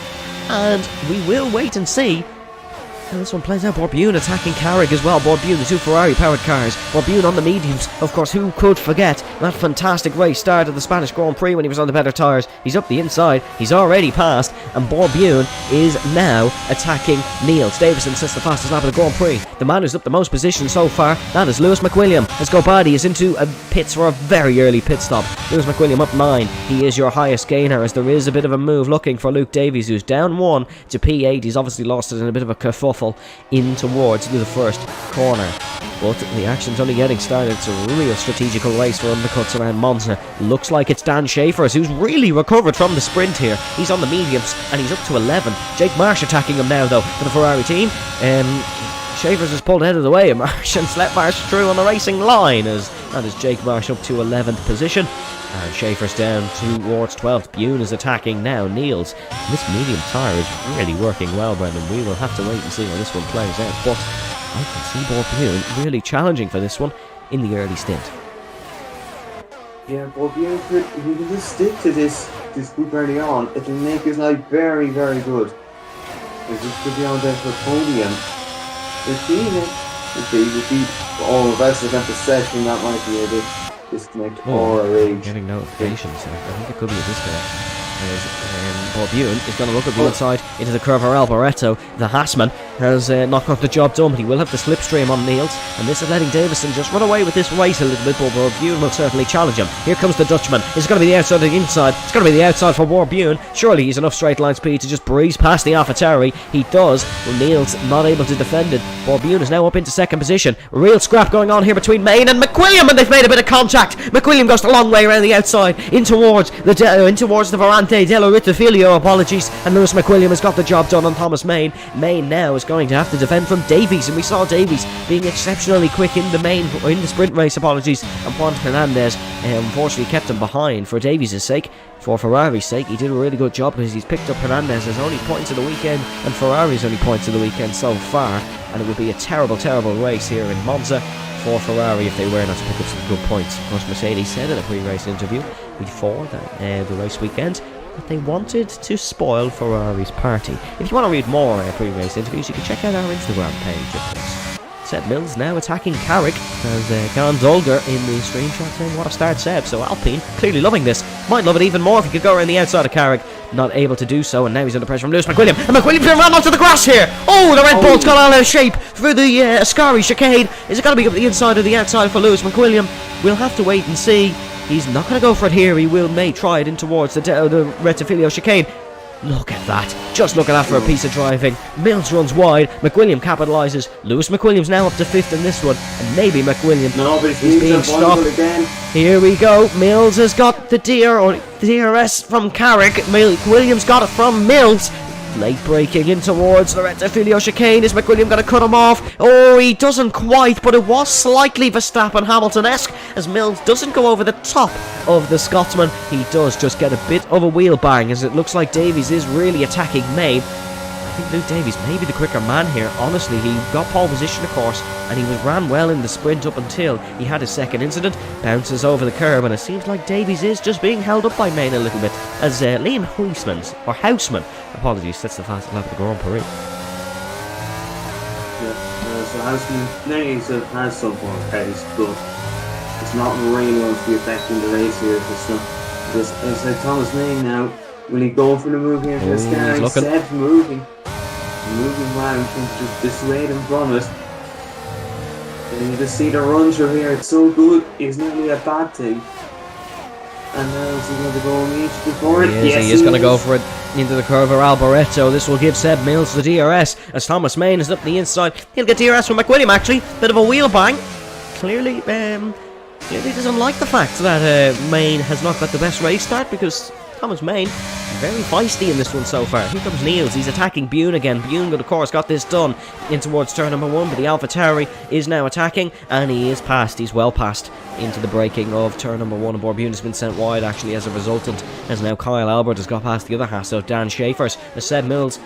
And we will wait and see how this one plays out. Borbune attacking Carrick as well. Borbune, the two Ferrari-powered cars. Borbune on the mediums. Of course, who could forget that fantastic race start of the Spanish Grand Prix when he was on the better tyres? He's up the inside. He's already passed. And Borbune is now attacking Niels. Davison sets the fastest lap of the Grand Prix. The man who's up the most positions so far, that is Lewis McWilliam. As Gobadi is into pits for a very early pit stop. Lewis McWilliam up 9. He is your highest gainer, as there is a bit of a move looking for Luke Davies, who's down 1 to P8. He's obviously lost it in a bit of a kerfuffle in towards the first corner. But the action's only getting started. It's a real strategical race for undercuts around Monza. Looks like it's Dan Schaefers who's really recovered from the sprint here. He's on the mediums and he's up to 11. Jake Marsh attacking him now though for the Ferrari team. Schaefers has pulled out of the way of Marsh and let Marsh through on the racing line, as that is Jake Marsh up to 11th position. And Schaefer's down towards 12th. Bune is attacking now. Niels. This medium tyre is really working well, Brendan. We will have to wait and see how this one plays out. But I can see Borbune really challenging for this one in the early stint. Yeah, Borbune could, if he can just stick to this group early on, it'll make his life very, very good. Because he could be on there for a podium. If he would be all of us against the second, that might be a bit disconnect or a rage. Getting notifications. I think it could be a disconnect. Borbune is going to look at the inside into the Curva Alboreto. The Hassman has not got the job done, but he will have the slipstream on Niels, and this is letting Davison just run away with this race a little bit. But Borbune will certainly challenge him. Here comes the Dutchman. Is it going to be the outside or the inside? It's going to be the outside for Borbune. Surely he's enough straight line speed to just breeze past the AlphaTauri. He does. Well, Niels not able to defend it. Borbune is now up into second position. Real scrap going on here between Main and McWilliam, and they've made a bit of contact. McWilliam goes the long way around the outside in towards the Varante dello Rittifilio, apologies, and Lewis McWilliam has got the job done on Thomas Main. Main now is going to have to defend from Davies, and we saw Davies being exceptionally quick in the sprint race, apologies, and Juan Hernandez unfortunately kept him behind for Davies' sake. For Ferrari's sake, he did a really good job because he's picked up Hernandez's only points of the weekend and Ferrari's only points of the weekend so far, and it would be a terrible, terrible race here in Monza for Ferrari if they were not to pick up some good points. Of course, Mercedes said in a pre-race interview before the race weekend that they wanted to spoil Ferrari's party. If you want to read more pre-race interviews, you can check out our Instagram page, of course. Seb Mills now attacking Carrick, as Gan Dolger in the screenshot saying what a start, Seb. So Alpine clearly loving this. Might love it even more if he could go around the outside of Carrick. Not able to do so, and now he's under pressure from Lewis McWilliam. And McWilliam's going to run onto the grass here. Oh, the Red Bull's got all out of shape through the Ascari chicane. Is it going to be up the inside or the outside for Lewis McWilliam? We'll have to wait and see. He's not going to go for it here. He may try it in towards the Rettifilio chicane. Look at that. Just look at that for a piece of driving. Mills runs wide. McWilliam capitalises. Lewis McWilliam's now up to 5th in this one. And maybe McWilliam is being stopped. Again. Here we go. Mills has got the DRS from Carrick. McWilliam's got it from Mills. Late braking in towards the Rettifilio chicane. Is McWilliam going to cut him off? Oh, he doesn't quite, but it was slightly Verstappen Hamilton-esque, as Mills doesn't go over the top of the Scotsman. He does just get a bit of a wheel bang, as it looks like Davies is really attacking Main. I think Luke Davies may be the quicker man here. Honestly, he got pole position, of course, and he ran well in the sprint up until he had his second incident. Bounces over the curb, and it seems like Davies is just being held up by Main a little bit, as Liam Houseman, apologies, sets the fastest lap of the Grand Prix. Yeah, so Houseman needs to have some form of pace, but it's not really going to be affecting the race here. It's like Thomas Main now. Will he go for the move here for the sky? Seb's moving around, trying to just dissuade him from it. And you just see the run through here. It's so good. It's not really a bad thing. And now is he going to go immediately for it? Yes, he is going to go for it into the Curva Alboreto. This will give Seb Mills the DRS, as Thomas Main is up the inside. He'll get DRS from McWilliam, actually. Bit of a wheel bang. Clearly doesn't like the fact that Main has not got the best race start, because Thomas Main very feisty in this one so far. Here comes Niels. He's attacking Bune again. Bune, of course, got this done in towards turn number 1, but the AlphaTauri is now attacking, and he is past. He's well past into the braking of turn number 1, and Borbune has been sent wide, actually, as a resultant, as now Kyle Albert has got past the other half, so Dan Schaefers. As Seb Mills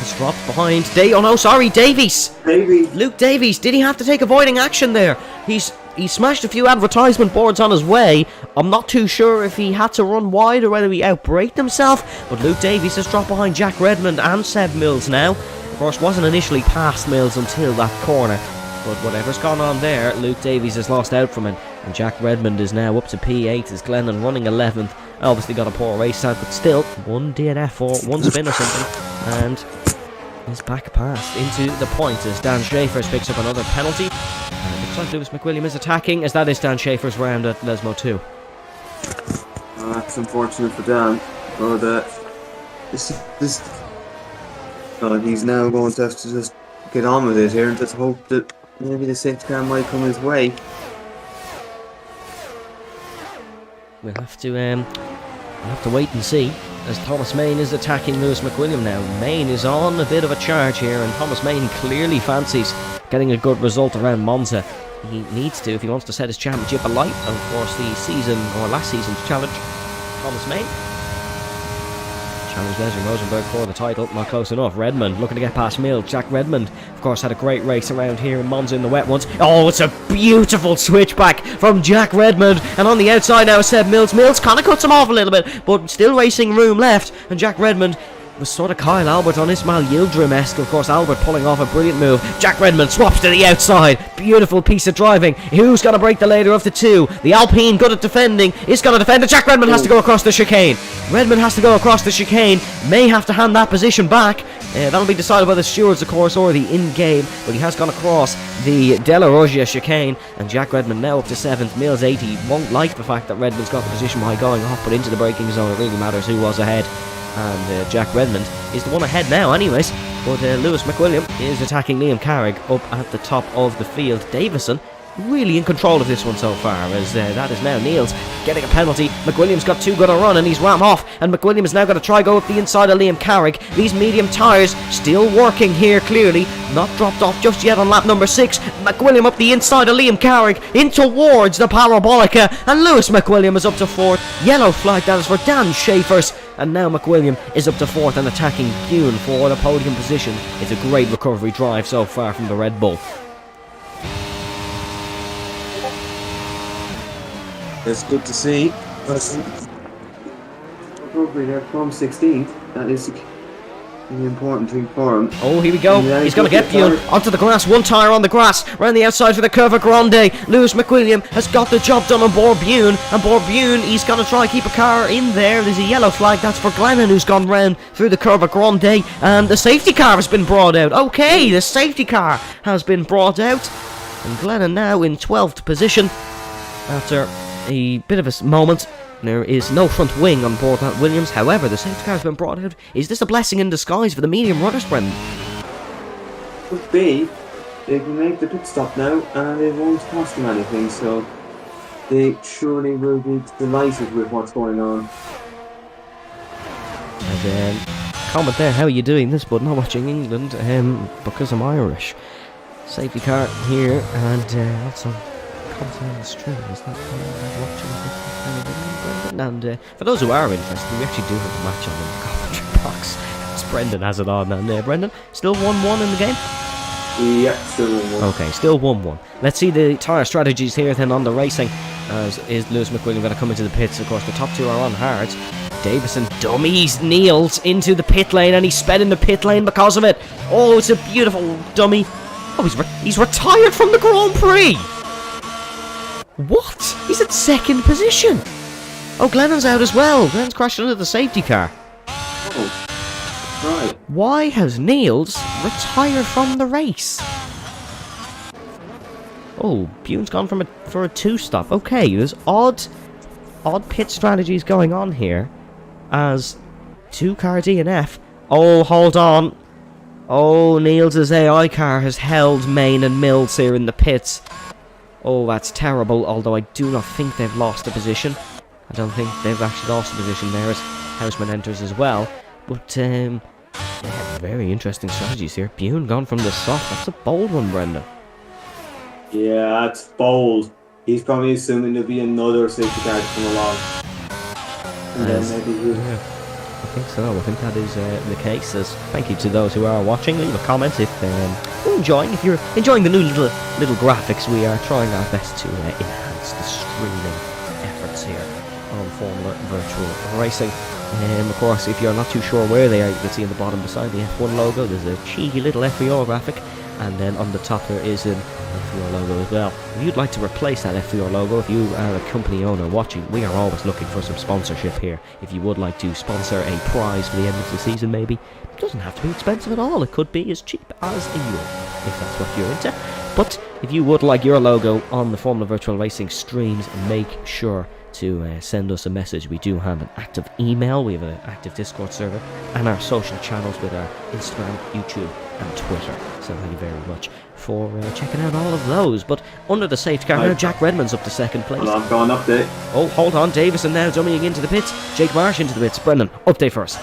has dropped behind. Oh no, sorry, Davies! Luke Davies, did he have to take avoiding action there? He smashed a few advertisement boards on his way. I'm not too sure if he had to run wide or whether he outbraked himself, but Luke Davies has dropped behind Jack Redmond and Seb Mills now. Of course, wasn't initially past Mills until that corner, but whatever's gone on there, Luke Davies has lost out from him, and Jack Redmond is now up to P8 as Glennon running 11th. Obviously got a poor race start, but still, one DNF or one spin or something, and he's back past into the point as Dan Schaefer picks up another penalty. And it looks like Lewis McWilliam is attacking, as that is Dan Schaefer's round at Lesmo 2. Oh, that's unfortunate for Dan, but he's now going to have to just get on with it here and just hope that maybe the safety car might come his way. We'll have to wait and see, as Thomas Main is attacking Lewis McWilliam now. Main is on a bit of a charge here, and Thomas Main clearly fancies getting a good result around Monza. He needs to if he wants to set his championship alight. And of course, the season or last season's challenge, Thomas Main challenged Leslie Rosenberg for the title. Not close enough. Redmond looking to get past Mills. Jack Redmond, of course, had a great race around here in Monza in the wet ones. Oh, it's a beautiful switchback from Jack Redmond. And on the outside now, Seb Mills. Mills kind of cuts him off a little bit, but still racing room left. And Jack Redmond was sort of Kyle Albert on Ismail Yildirim-esque. Of course, Albert pulling off a brilliant move. Jack Redmond swaps to the outside. Beautiful piece of driving. Who's going to break the later of the two? The Alpine, good at defending, is going to defend it. Jack Redmond has to go across the chicane. Redmond has to go across the chicane. May have to hand that position back. That'll be decided by the stewards, of course, or the in-game. But he has gone across the Della Roggia chicane. And Jack Redmond now up to 7th. Mills 80 won't like the fact that Redmond's got the position by going off, but into the braking zone. It really matters who was ahead. And Jack Redmond is the one ahead now anyways, but Lewis McWilliam is attacking Liam Carrick up at the top of the field. Davison really in control of this one so far, as that is now Niels getting a penalty. McWilliam's got too good a run and he's ram off, and McWilliam is now going to try go up the inside of Liam Carrick. These medium tyres still working here, clearly not dropped off just yet on lap number 6. McWilliam up the inside of Liam Carrick in towards the Parabolica, and Lewis McWilliam is up to 4th. Yellow flag, that is for Dan Schaefer's. And now McWilliam is up to 4th and attacking Bune for the podium position. It's a great recovery drive so far from the Red Bull. That's good to see. Recovery there from 16th. That is the important thing for him. Oh, here we go. He's going to get Bune onto the grass. One tyre on the grass. Round the outside for the Curva Grande. Lewis McWilliam has got the job done on Borbune. And Borbune, he's going to try to keep a car in there. There's a yellow flag. That's for Glennon, who's gone round through the Curva Grande. And the safety car has been brought out. Okay, the safety car has been brought out. And Glennon now in 12th position after a bit of a moment. There is no front wing on board that Williams. However, the safety car has been brought out. Is this a blessing in disguise for the medium runners, Brendan? Could be. They can make the pit stop now and it won't cost them anything, so they surely will be delighted with what's going on. And comment there, how are you doing this, but not watching England because I'm Irish. Safety car here, and also content on the stream. Is that watching? And for those who are interested, we actually do have a match on in the commentary box. As Brendan has it on, and Brendan, still 1-1 in the game? Yeah, still 1-1. Okay, still 1-1. Let's see the tyre strategies here then on the racing. As is Lewis McWilliam going to come into the pits? Of course, the top two are on hards. Davison dummies Niels into the pit lane, and he's sped in the pit lane because of it. Oh, it's a beautiful dummy. Oh, he's retired from the Grand Prix. What? He's at 2nd position. Oh, Glennon's out as well. Glennon's crashed into the safety car. Oh, right. Why has Niels retired from the race? Oh, Bune's gone for a 2-stop. Okay, there's odd pit strategies going on here as 2-car DNF. Oh, hold on. Oh, Niels' AI car has held Main and Mills here in the pits. Oh, that's terrible, although I do not think they've lost a position. I don't think they've actually lost a position there as Houseman enters as well. But, yeah, very interesting strategies here. Bune gone from the soft. That's a bold one, Brenda. Yeah, that's bold. He's probably assuming there'll be another safety car to come along. And then maybe he'll I think so. I think that is the case. As thank you to those who are watching. Leave a comment if you're enjoying. If you're enjoying the new little graphics, we are trying our best to enhance the streaming efforts here on Formula Virtual Racing. Of course, if you're not too sure where they are, you can see on the bottom beside the F1 logo, there's a cheeky little FVR graphic, and then on the top there is an FVR logo as well. If you'd like to replace that FVR logo, if you are a company owner watching, we are always looking for some sponsorship here. If you would like to sponsor a prize for the end of the season, maybe, it doesn't have to be expensive at all. It could be as cheap as €1, if that's what you're into. But if you would like your logo on the Formula Virtual Racing streams, make sure to send us a message. We do have an active email, we have an active Discord server, and our social channels with our Instagram, YouTube and Twitter. So thank you very much for checking out all of those. But under the safety car now, Jack Redmond's up to second place. Hold on, going update. Oh, hold on, Davison now dummying into the pits, Jake Marsh into the pits. Brendan, update first.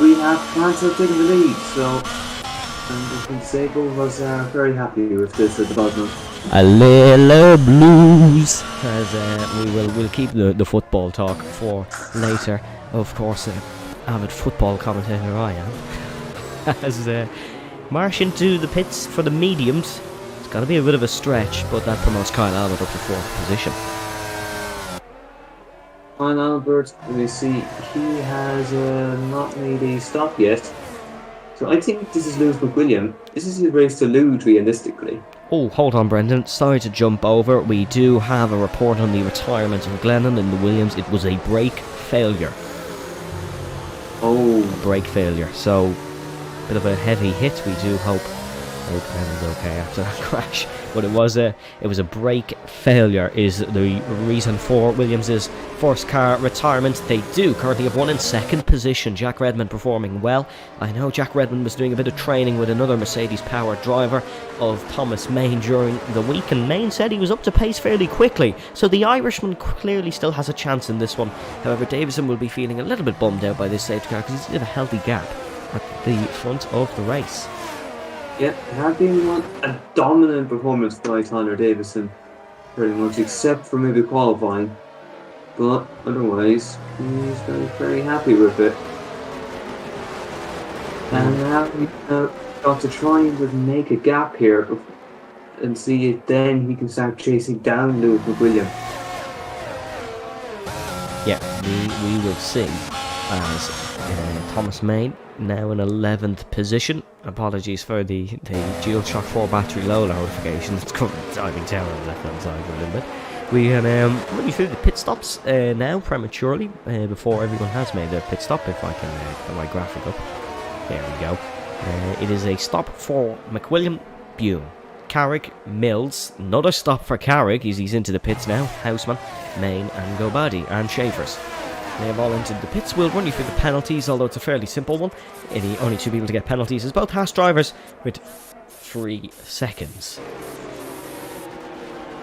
We have Francis taking the lead, so I can say both of us are very happy with this development. A little blues, as we'll keep the football talk for later. Of course, avid football commentator I am. As Marsh into the pits for the mediums. It's going to be a bit of a stretch, but that promotes Kyle Albert up to 4th position. Kyle Albert, we see he has not made a stop yet. So I think this is Lewis McWilliam. This is his race to lose, realistically. Oh, hold on, Brendan. Sorry to jump over. We do have a report on the retirement of Glennon in the Williams. It was a brake failure. Oh. Brake failure. So, bit of a heavy hit. We do hope Glennon's okay after that crash. But it was a brake failure is the reason for Williams' first car retirement. They do currently have one in 2nd position. Jack Redmond performing well. I know Jack Redmond was doing a bit of training with another Mercedes-powered driver of Thomas Main during the week, and Main said he was up to pace fairly quickly. So the Irishman clearly still has a chance in this one. However, Davison will be feeling a little bit bummed out by this safety car because he's in a healthy gap at the front of the race. Yeah, it has been a dominant performance by Tyler Davison, pretty much, except for maybe qualifying. But otherwise, he's very happy with it. And now we've got to try and make a gap here and see if then he can start chasing down Lewis McWilliam. Yeah, we will see as Thomas Main now in 11th position. Apologies for the Dual Shock 4 battery low notification. It's coming diving down on the left hand side for a little bit. We can run you through the pit stops now prematurely before everyone has made their pit stop. If I can get my graphic up. There we go. It is a stop for McWilliam, Bume, Carrick, Mills. Another stop for Carrick. He's into the pits now. Houseman, Main and Gobadi and Schaefer's. They have all entered the pits. We'll run you through the penalties, although it's a fairly simple one. Only 2 people to get penalties is both Haas drivers with 3 seconds.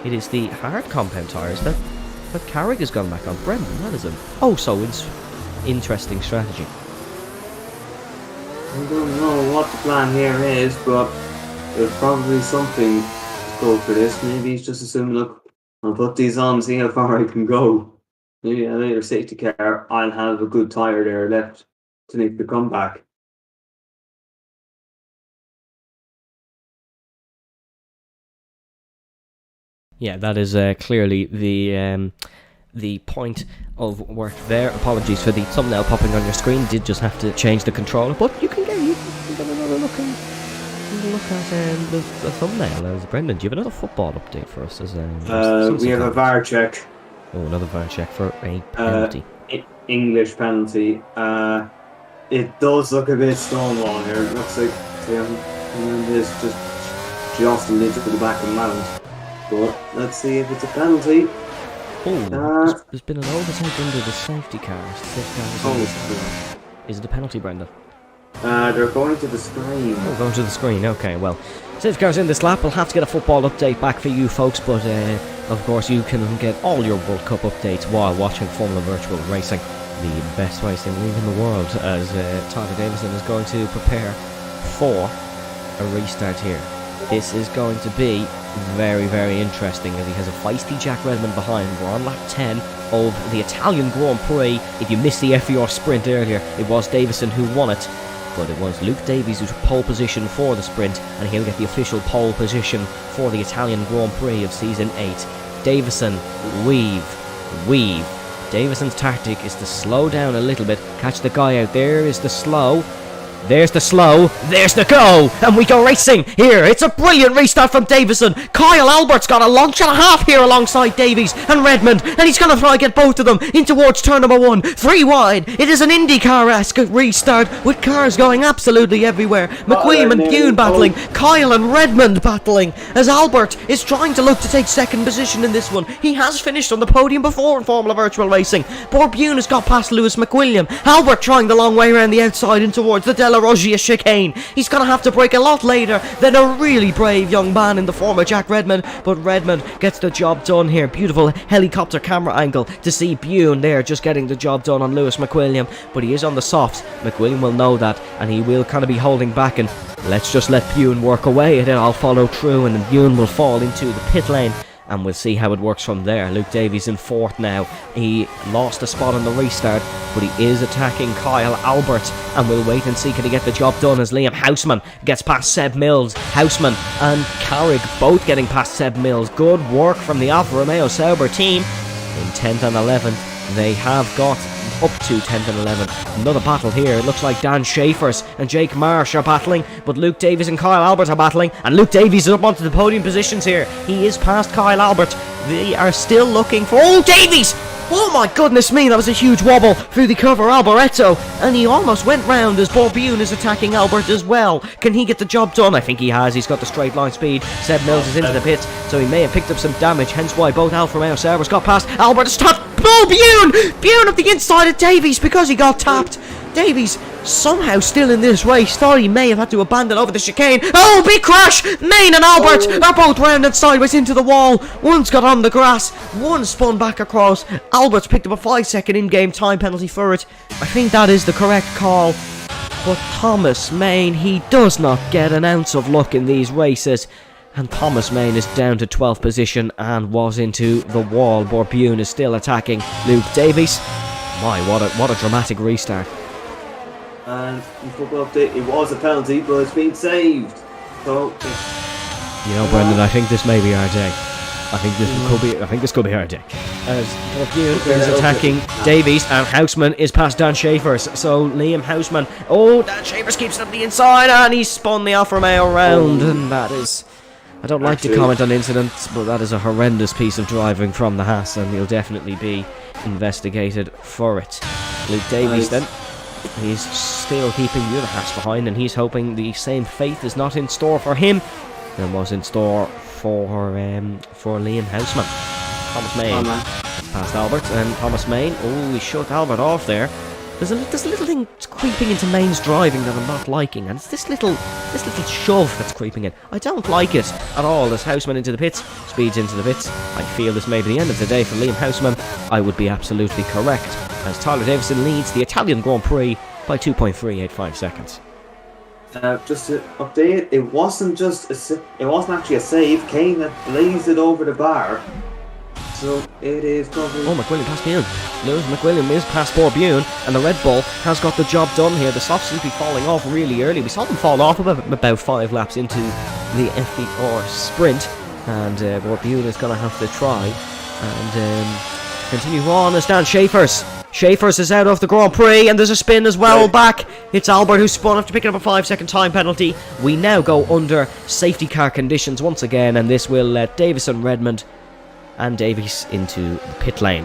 It is the hard compound tyres that Carrick has gone back on. Brendan, that is interesting strategy. I don't know what the plan here is, but there's probably something to go for this. Maybe he's just assuming, look, I'll put these on and see how far I can go. Maybe a later safety car, I'll have a good tyre there left to make the comeback. Yeah, that is clearly the point of work there. Apologies for the thumbnail popping on your screen. Did just have to change the controller, but you can get another look at the thumbnail. As Brendan, do you have another football update for us? We have a VAR check. Oh, another VAR check for a penalty. English penalty. It does look a bit stonewall here. It looks like this just into the back of the mount. But let's see if it's a penalty. Oh, there's been an overtake under the safety cars. Is it a penalty, Brendan? They're going to the screen. Oh, going to the screen, okay, well. Safety cars in this lap. We'll have to get a football update back for you folks, but of course you can get all your World Cup updates while watching Formula Virtual Racing, the best racing league in the world, as Tyler Davison is going to prepare for a restart here. This is going to be very, very interesting as he has a feisty Jack Redmond behind. We're on lap 10 of the Italian Grand Prix. If you missed the FVR sprint earlier, it was Davison who won it. But it was Luke Davies who took pole position for the sprint, and he'll get the official pole position for the Italian Grand Prix of Season 8. Davison, weave. Davison's tactic is to slow down a little bit, catch the guy out. There is the slow. There's the slow, there's the go, and we go racing here. It's a brilliant restart from Davison. Kyle Albert's got a launch and a half here alongside Davies and Redmond, and he's going to try and get both of them in towards turn number 1. 3 wide. It is an IndyCar-esque restart with cars going absolutely everywhere. McWilliam and Bune battling, Kyle and Redmond battling, as Albert is trying to look to take second position in this one. He has finished on the podium before in Formula Virtual Racing. Poor Bune has got past Lewis McWilliam. Albert trying the long way around the outside in towards the Della Roggia chicane. He's going to have to brake a lot later than a really brave young man in the form of Jack Redmond, but Redmond gets the job done here. Beautiful helicopter camera angle to see Bune there just getting the job done on Lewis McWilliam, but he is on the softs. McWilliam will know that, and he will kind of be holding back, and let's just let Bune work away, and then I'll follow through, and then Bune will fall into the pit lane, and we'll see how it works from there. Luke Davies in 4th now. He lost a spot on the restart, but he is attacking Kyle Albert, and we'll wait and see can he get the job done as Liam Houseman gets past Seb Mills. Houseman and Carrick both getting past Seb Mills. Good work from the Alfa Romeo Sauber team. In 10th and 11th, they have got up to 10th and 11th. Another battle here. It looks like Dan Schaefers and Jake Marsh are battling, but Luke Davies and Kyle Albert are battling, and Luke Davies is up onto the podium positions here. He is past Kyle Albert. They are still looking for... Oh, Davies! Oh my goodness me, that was a huge wobble through the cover Alboreto, and he almost went round as Bob Bune is attacking Albert as well. Can he get the job done? I think he has. He's got the straight line speed. Seb Mills is into the pits, so he may have picked up some damage, hence why both Alfa Romeo Saubers got past Albert. Stop! Oh, Bune up the inside of Davies because he got tapped. Davies somehow still in this race. Thought he may have had to abandon over the chicane. Oh, big crash! Main and Albert are both rounded sideways into the wall. One's got on the grass, one spun back across. Albert's picked up a 5-second in-game time penalty for it. I think that is the correct call. But Thomas Main, he does not get an ounce of luck in these races. And Thomas Main is down to 12th position and was into the wall. Bune is still attacking Luke Davies. My, what a dramatic restart. And in football update, it was a penalty, but it's been saved. So, you know, Brendan, I think this may be our day. I think this could be our day. As Bune is attacking Davies, and Houseman is past Dan Schaefers. So Liam Houseman, Dan Schaefers keeps it up the inside, and he's spun the Alfa Romeo around, and that is... I don't like to comment on incidents, but that is a horrendous piece of driving from the Haas, and he'll definitely be investigated for it. Luke Davies then, he's still keeping the other Haas behind, and he's hoping the same fate is not in store for him than was in store for Liam Houseman. Thomas Main has passed Albert, and Thomas Main, he shut Albert off there. There's a little thing creeping into Main's driving that I'm not liking, and it's this little shove that's creeping in. I don't like it at all. As Houseman into the pits, speeds into the pits. I feel this may be the end of the day for Liam Houseman. I would be absolutely correct, as Tyler Davison leads the Italian Grand Prix by 2.385 seconds. Just to update, it wasn't actually a save. Kane that blazed it over the bar. So it is probably... Oh, McWilliam past Bune. Lewis McWilliam is past Bune, and the Red Bull has got the job done here. The softs seem to be falling off really early. We saw them fall off about 5 laps into the FVR sprint, and Bune is going to have to try and continue on as Dan Schaefers. Schaefers is out of the Grand Prix, and there's a spin as well back. It's Albert who spun after picking up a 5-second time penalty. We now go under safety car conditions once again, and this will let Davison, Redmond and Davies into the pit lane.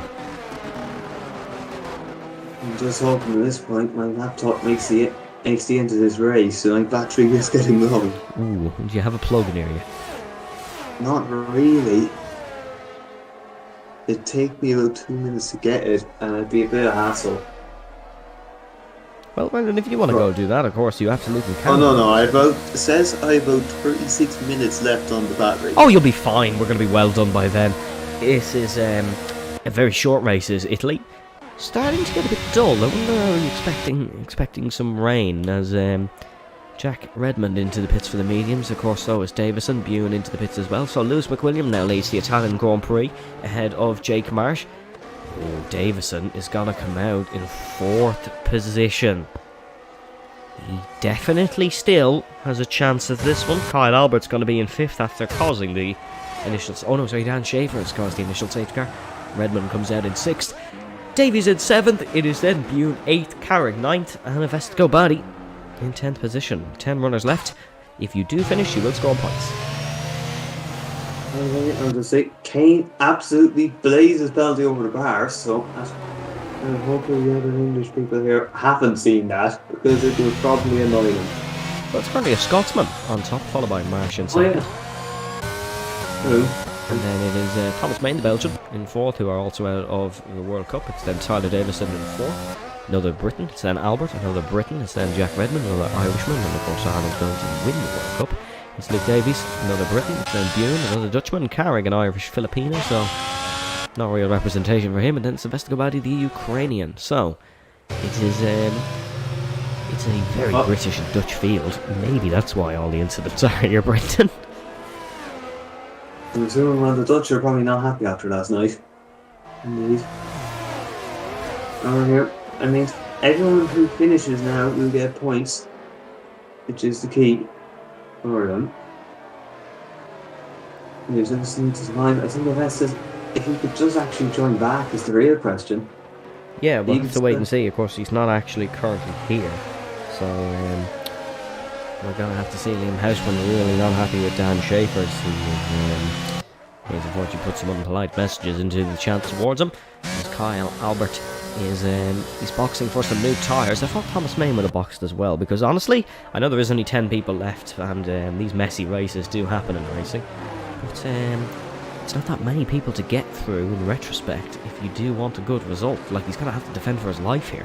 I'm just hoping at this point my laptop makes the end of this race, so my battery is getting low. Ooh, do you have a plug in area? Not really. It'd take me about 2 minutes to get it, and it'd be a bit of a hassle. Well, Brendan, if you want to go do that, of course, you absolutely can. Oh, no, it says I have about 36 minutes left on the battery. Oh, you'll be fine. We're going to be well done by then. This is a very short race, is Italy. Starting to get a bit dull. I wonder, are we expecting some rain, as Jack Redmond into the pits for the mediums. Of course, so is Davison. Bune into the pits as well. So Lewis McWilliam now leads the Italian Grand Prix ahead of Jake Marsh. Oh, Davison is going to come out in 4th position. He definitely still has a chance at this one. Kyle Albert's going to be in 5th after causing the initial... Oh no, sorry, Dan Schaefer has caused the initial safety car. Redmond comes out in 6th. Davies in 7th. It is then Bune 8th, Carrick 9th, and Avestico Badi in 10th position. 10 runners left. If you do finish, you will score points. I'm going to say Kane absolutely blazes penalty over the bar, so hopefully the other English people here haven't seen that, because it would probably annoy them. Well, it's currently a Scotsman on top, followed by Marsh in 2nd. And then it is Thomas Main, the Belgian, in 4th, who are also out of the World Cup. It's then Tyler Davison in 4th. Another Briton. It's then Albert, another Briton. It's then Jack Redmond, another Irishman. And of course, Ireland's going to win the World Cup. It's Luke Davies, another Briton. It's then Bune, another Dutchman. Carrick, an Irish Filipino. So, not real representation for him. And then Avestico Badi, the Ukrainian. So, it is it's a very British and Dutch field. Maybe that's why all the incidents are here, Brendan. I'm assuming the Dutch are probably not happy after last night. Indeed. Over here, I mean, everyone who finishes now will get points, which is the key for them. There's just need to survive. I think the rest is, if he could just actually join back is the real question. Yeah, we'll have to wait and see. Of course, he's not actually currently here, so we're going to have to see. Liam Houseman really not happy with Dan Schaefer. He's unfortunately put some unpolite messages into the chat towards him. As Kyle Albert is he's boxing for some new tyres. I thought Thomas Main would have boxed as well, because honestly, I know there is only 10 people left, and these messy races do happen in racing. But it's not that many people to get through in retrospect if you do want a good result. Like, he's going to have to defend for his life here.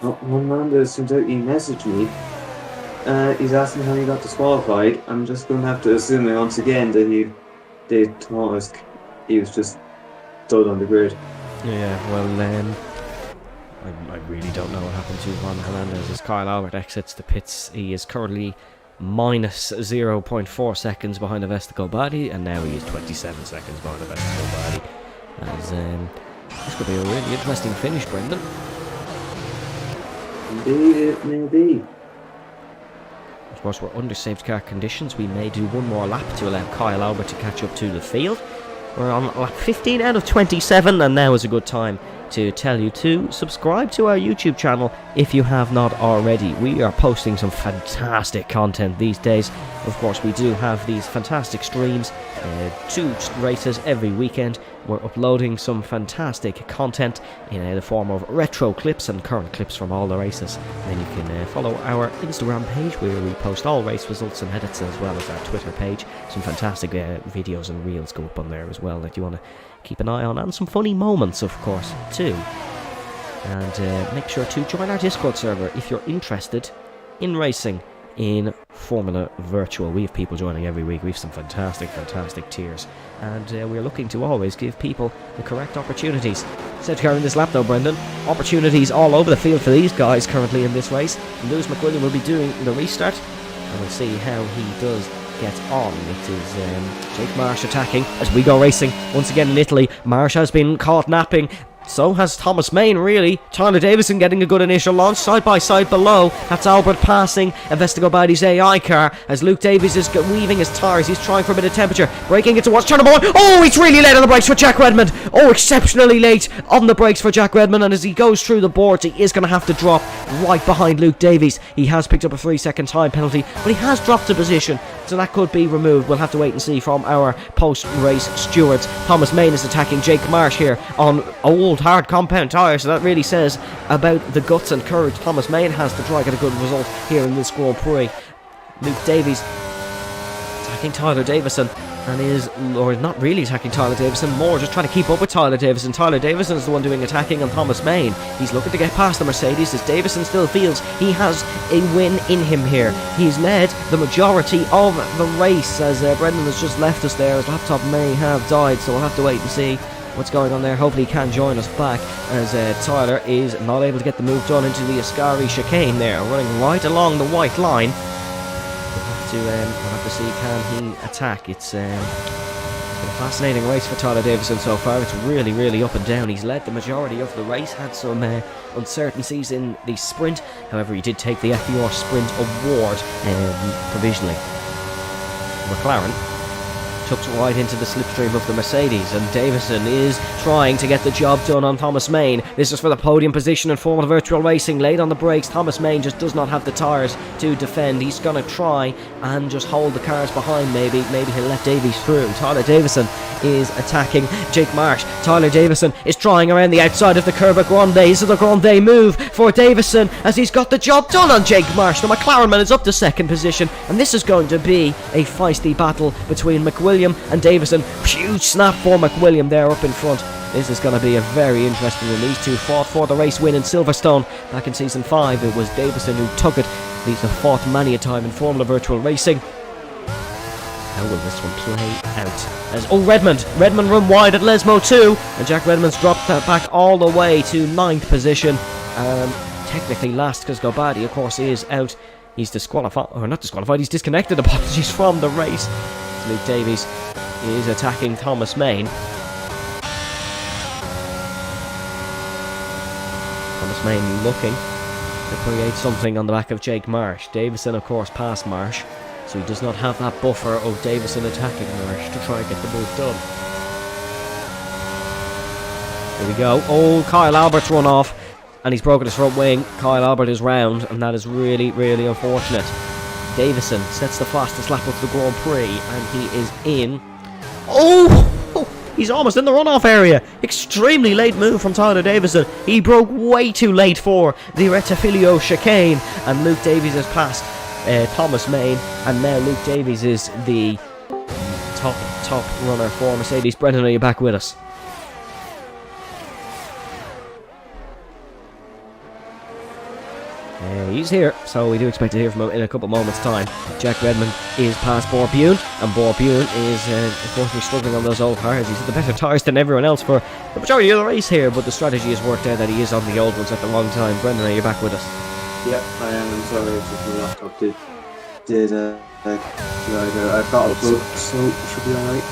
Well, one man that seems out he messaged me. He's asking how he got disqualified. I'm just going to have to assume once again that they thought he was just stood on the grid. Yeah, well, I really don't know what happened to Juan Hernandez as Kyle Albert exits the pits. He is currently minus 0.4 seconds behind Avestico Badi, and now he is 27 seconds behind Avestico Badi. As this could be a really interesting finish, Brendan. Indeed, it may be. Of course, we're under safety car conditions. We may do one more lap to allow Kyle Albert to catch up to the field. We're on lap 15 out of 27, and now is a good time to tell you to subscribe to our YouTube channel if you have not already. We are posting some fantastic content these days. Of course, we do have these fantastic streams, 2 races every weekend. We're uploading some fantastic content in the form of retro clips and current clips from all the races. And then you can follow our Instagram page where we post all race results and edits, as well as our Twitter page. Some fantastic videos and reels go up on there as well that you want to keep an eye on, and some funny moments, of course, too. And make sure to join our Discord server if you're interested in racing in Formula Virtual. We have people joining every week. We have some fantastic tiers, and we're looking to always give people the correct opportunities. Safety car in this lap though, Brendan. Opportunities all over the field for these guys currently in this race. Lewis McWilliam will be doing the restart, and we'll see how he does get on. It is Jake Marsh attacking as we go racing once again in Italy. Marsh has been caught napping. So has Thomas Main, really. Tyler Davison getting a good initial launch. Side by side below. That's Albert passing Avestico Badi's AI car as Luke Davies is weaving his tyres. He's trying for a bit of temperature. Braking it towards turn number 1. Oh, he's really late on the brakes for Jack Redmond. Oh, exceptionally late on the brakes for Jack Redmond. And as he goes through the boards, he is going to have to drop right behind Luke Davies. He has picked up a 3-second time penalty, but he has dropped a position, so that could be removed. We'll have to wait and see from our post-race stewards. Thomas Main is attacking Jake Marsh here on old hard compound tyre, so that really says about the guts and courage Thomas Main has to try and get a good result here in this Grand Prix. Luke Davies attacking Tyler Davison, and is, or not really attacking Tyler Davison, more just trying to keep up with Tyler Davison. Tyler Davison is the one doing attacking on Thomas Main. He's looking to get past the Mercedes as Davison still feels he has a win in him here. He's led the majority of the race as Brendan has just left us there. His laptop may have died, so we'll have to wait and see what's going on there. Hopefully he can join us back, as Tyler is not able to get the move done into the Ascari chicane there, running right along the white line. We'll have to see, can he attack. It's been a fascinating race for Tyler Davison so far. It's really up and down. He's led the majority of the race, had some uncertainties in the sprint. However, he did take the FVR sprint award provisionally. McLaren tucked right into the slipstream of the Mercedes, and Davison is trying to get the job done on Thomas Main. This is for the podium position in Formula Virtual Racing. Late on the brakes, Thomas Main just does not have the tyres to defend. He's going to try and just hold the cars behind. Maybe he'll let Davies through. Tyler Davison is attacking Jake Marsh. Tyler Davison is trying around the outside of the curve at Grande, so the Grande move for Davison as he's got the job done on Jake Marsh. The McLaren man is up to second position, and this is going to be a feisty battle between McWilliam and Davison. Huge snap for McWilliam there up in front. This is going to be a very interesting one. These two fought for the race win in Silverstone back in Season 5. It was Davison who took it. These have fought many a time in Formula Virtual Racing. How will this one play out? As Redmond run wide at Lesmo 2, and Jack Redmond's dropped that back all the way to 9th position. Technically last, because Gobadi, of course, is out. He's disqualified, or not disqualified, he's disconnected, apologies, from the race. Luke Davies is attacking Thomas Main. Thomas Main looking to create something on the back of Jake Marsh. Davison, of course, past Marsh, so he does not have that buffer of Davison attacking Marsh to try and get the move done. Here we go. Oh, Kyle Albert's run off, and he's broken his front wing. Kyle Albert is round, and that is really unfortunate. Davison sets the fastest lap of the Grand Prix, and he is in. Oh! He's almost in the runoff area. Extremely late move from Tyler Davison. He broke way too late for the Rettifilio chicane, and Luke Davies has passed Thomas Main, and now Luke Davies is the top runner for Mercedes. Brendan, are you back with us? He's here, so we do expect to hear from him in a couple of moments' time. Jack Redmond is past Borbune, and Borbune is unfortunately struggling on those old tyres. He's had the better tyres than everyone else for the majority of the race here, but the strategy has worked out that he is on the old ones at the wrong time. Brendan, are you back with us? Yep, I am. I'm sorry, it's just my laptop I've got a book, so it should be alright.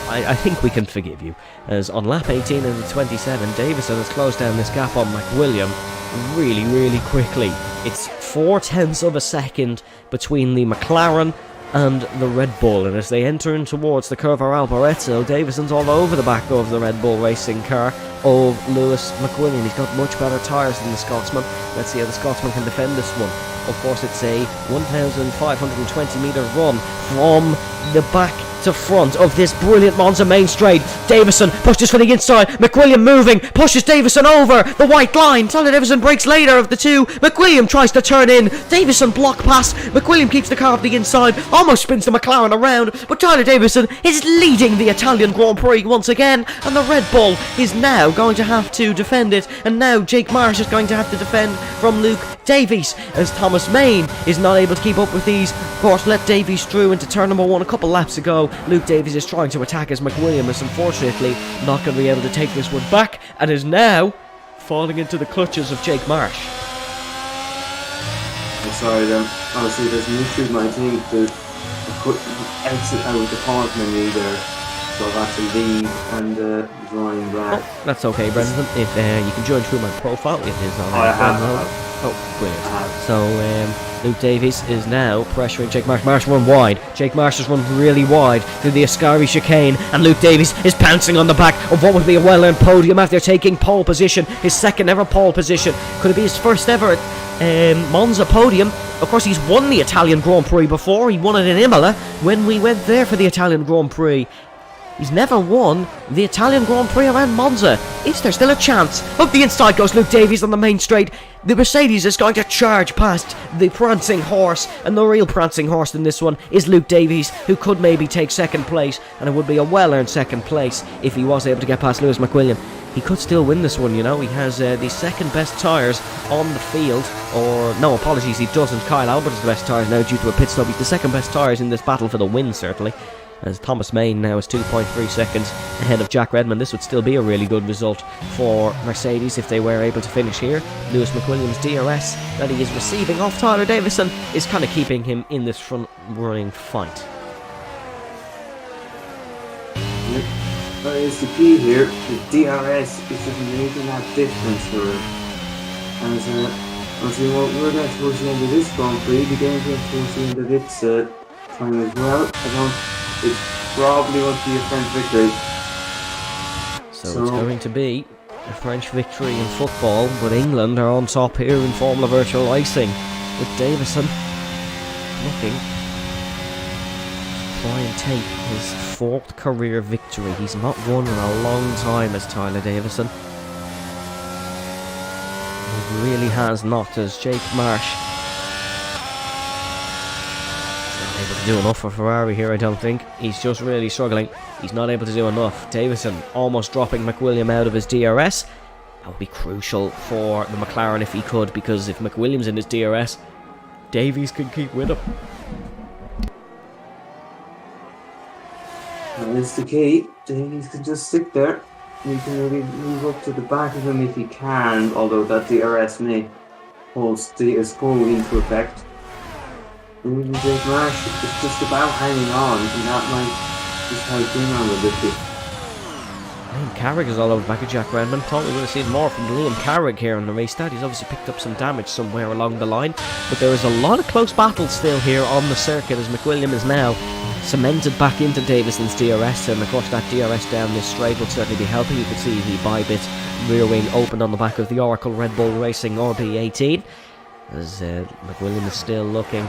I think we can forgive you, as on lap 18 and the 27, Davison has closed down this gap on McWilliam really quickly. It's 0.4 of a second between the McLaren and the Red Bull, and as they enter in towards the Curva Alboreto, Davison's all over the back of the Red Bull racing car of Lewis McWilliam. He's got much better tyres than the Scotsman. Let's see how the Scotsman can defend this one. Of course, it's a 1,520 metre run from the back to front of this brilliant Monza main straight. Davison pushes for the inside. McWilliam moving, pushes Davison over the white line. Tyler Davison breaks later of the two. McWilliam tries to turn in. Davison block pass. McWilliam keeps the car off the inside, almost spins the McLaren around, but Tyler Davison is leading the Italian Grand Prix once again, and the Red Bull is now going to have to defend it, and now Jake Marsh is going to have to defend from Luke Davies, as Thomas Main is not able to keep up with these. Of course, let Davies through into turn number 1 a couple laps ago. Luke Davies is trying to attack as McWilliam is unfortunately not going to be able to take this one back, and is now falling into the clutches of Jake Marsh. I'm sorry then, honestly there's an issue with my team. I couldn't exit out of the pause menu there, so I've had to leave and join back. Oh, that's okay, Brendan. If you can join through my profile, it is on Oh, brilliant. So Luke Davies is now pressuring Jake Marsh. Marsh run wide. Jake Marsh has run really wide through the Ascari chicane, and Luke Davies is pouncing on the back of what would be a well-earned podium after taking pole position. His second ever pole position. Could it be his first ever Monza podium? Of course, he's won the Italian Grand Prix before. He won it in Imola when we went there for the Italian Grand Prix. He's never won the Italian Grand Prix around Monza. Is there still a chance? Up the inside goes Luke Davies on the main straight. The Mercedes is going to charge past the prancing horse, and the real prancing horse in this one is Luke Davies, who could maybe take second place, and it would be a well-earned second place if he was able to get past Lewis McWilliam. He could still win this one, you know. He has the second best tyres on the field. Or, no, apologies, he doesn't. Kyle Albert is the best tyres now due to a pit stop. He's the second best tyres in this battle for the win, certainly. as Thomas Main now is 2.3 seconds ahead of Jack Redman. This would still be a really good result for Mercedes if they were able to finish here. Lewis McWilliams' DRS that he is receiving off Tyler Davison is kind of keeping him in this front running fight. That is the key here. The DRS is just making that difference for him. As we're getting towards the end of this Grand Prix, the game getting towards the end of its time as well. It's probably going to be a French victory. So it's going to be a French victory in football, but England are on top here in Formula Virtual Racing, with Davison looking to try and take his 4th career victory. He's not won in a long time as Tyler Davison. He really has not, as Jake Marsh not able to do enough for Ferrari here, I don't think. He's just really struggling. He's not able to do enough. Davison almost dropping McWilliam out of his DRS. That would be crucial for the McLaren if he could, because if McWilliam's in his DRS, Davies could keep with him. That is the key. Davies can just sit there. You can maybe move up to the back of him if he can, although that DRS may hold into effect. And even Jake Marsh is just about hanging on, and that might just help him on a bit. Liam Carrick is all over the back of Jack Redman. Thought we would have seen more from Liam Carrick here in the restart. He's obviously picked up some damage somewhere along the line, but there is a lot of close battles still here on the circuit as McWilliam is now cemented back into Davison's DRS, and of course that DRS down this straight will certainly be helping. You can see the Bybit rear wing opened on the back of the Oracle Red Bull Racing RB18 as McWilliam is still looking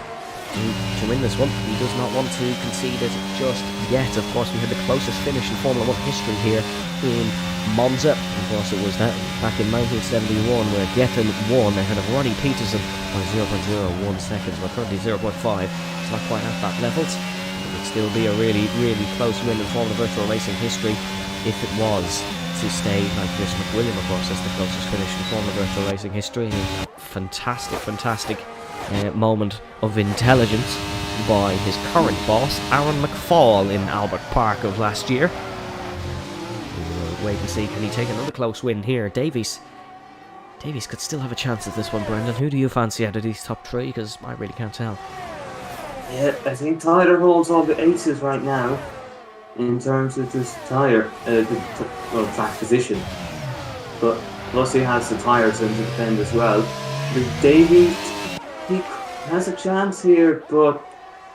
to win this one. He does not want to concede it just yet. Of course, we had the closest finish in Formula 1 history here in Monza. Of course, it was that back in 1971 where Gethin won ahead of Ronnie Peterson by 0.01 seconds. Well, currently 0.5. It's not quite at that level. It would still be a really, really close win in Formula Virtual Racing history if it was to stay like this. McWilliam, of course, is the closest finish in Formula Virtual Racing history. A fantastic moment of intelligence by his current boss, Aaron McFall, in Albert Park of last year. We'll wait and see, can he take another close win here? Davies could still have a chance at this one, Brendan. Who do you fancy out of these top 3? Because I really can't tell. Yeah, I think Tyler holds all the aces right now in terms of this tyre, track position. But plus he has the tyres to defend as well. With Davies, he has a chance here, but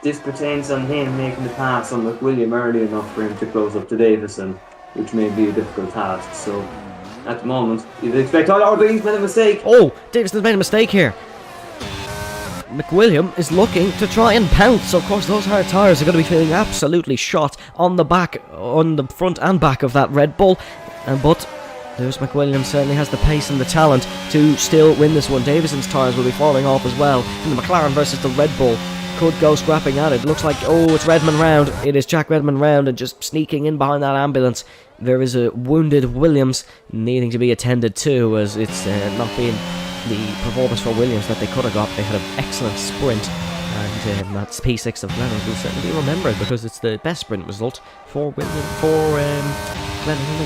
this pertains on him making the pass on McWilliam early enough for him to close up to Davison, which may be a difficult task. So at the moment, you'd expect, he's made a mistake. Oh, Davison's made a mistake here. McWilliam is looking to try and pounce. So of course those hard tyres are going to be feeling absolutely shot on the back, on the front and back of that Red Bull. But Lewis McWilliams certainly has the pace and the talent to still win this one. Davison's tyres will be falling off as well, and the McLaren versus the Red Bull could go scrapping at it. Looks like, it's Redman round. It is Jack Redman round, and just sneaking in behind that ambulance there is a wounded Williams needing to be attended to, as it's not been the performance for Williams that they could have got. They had an excellent sprint, and that P6 of Glenn will certainly be remembered because it's the best sprint result for Glenn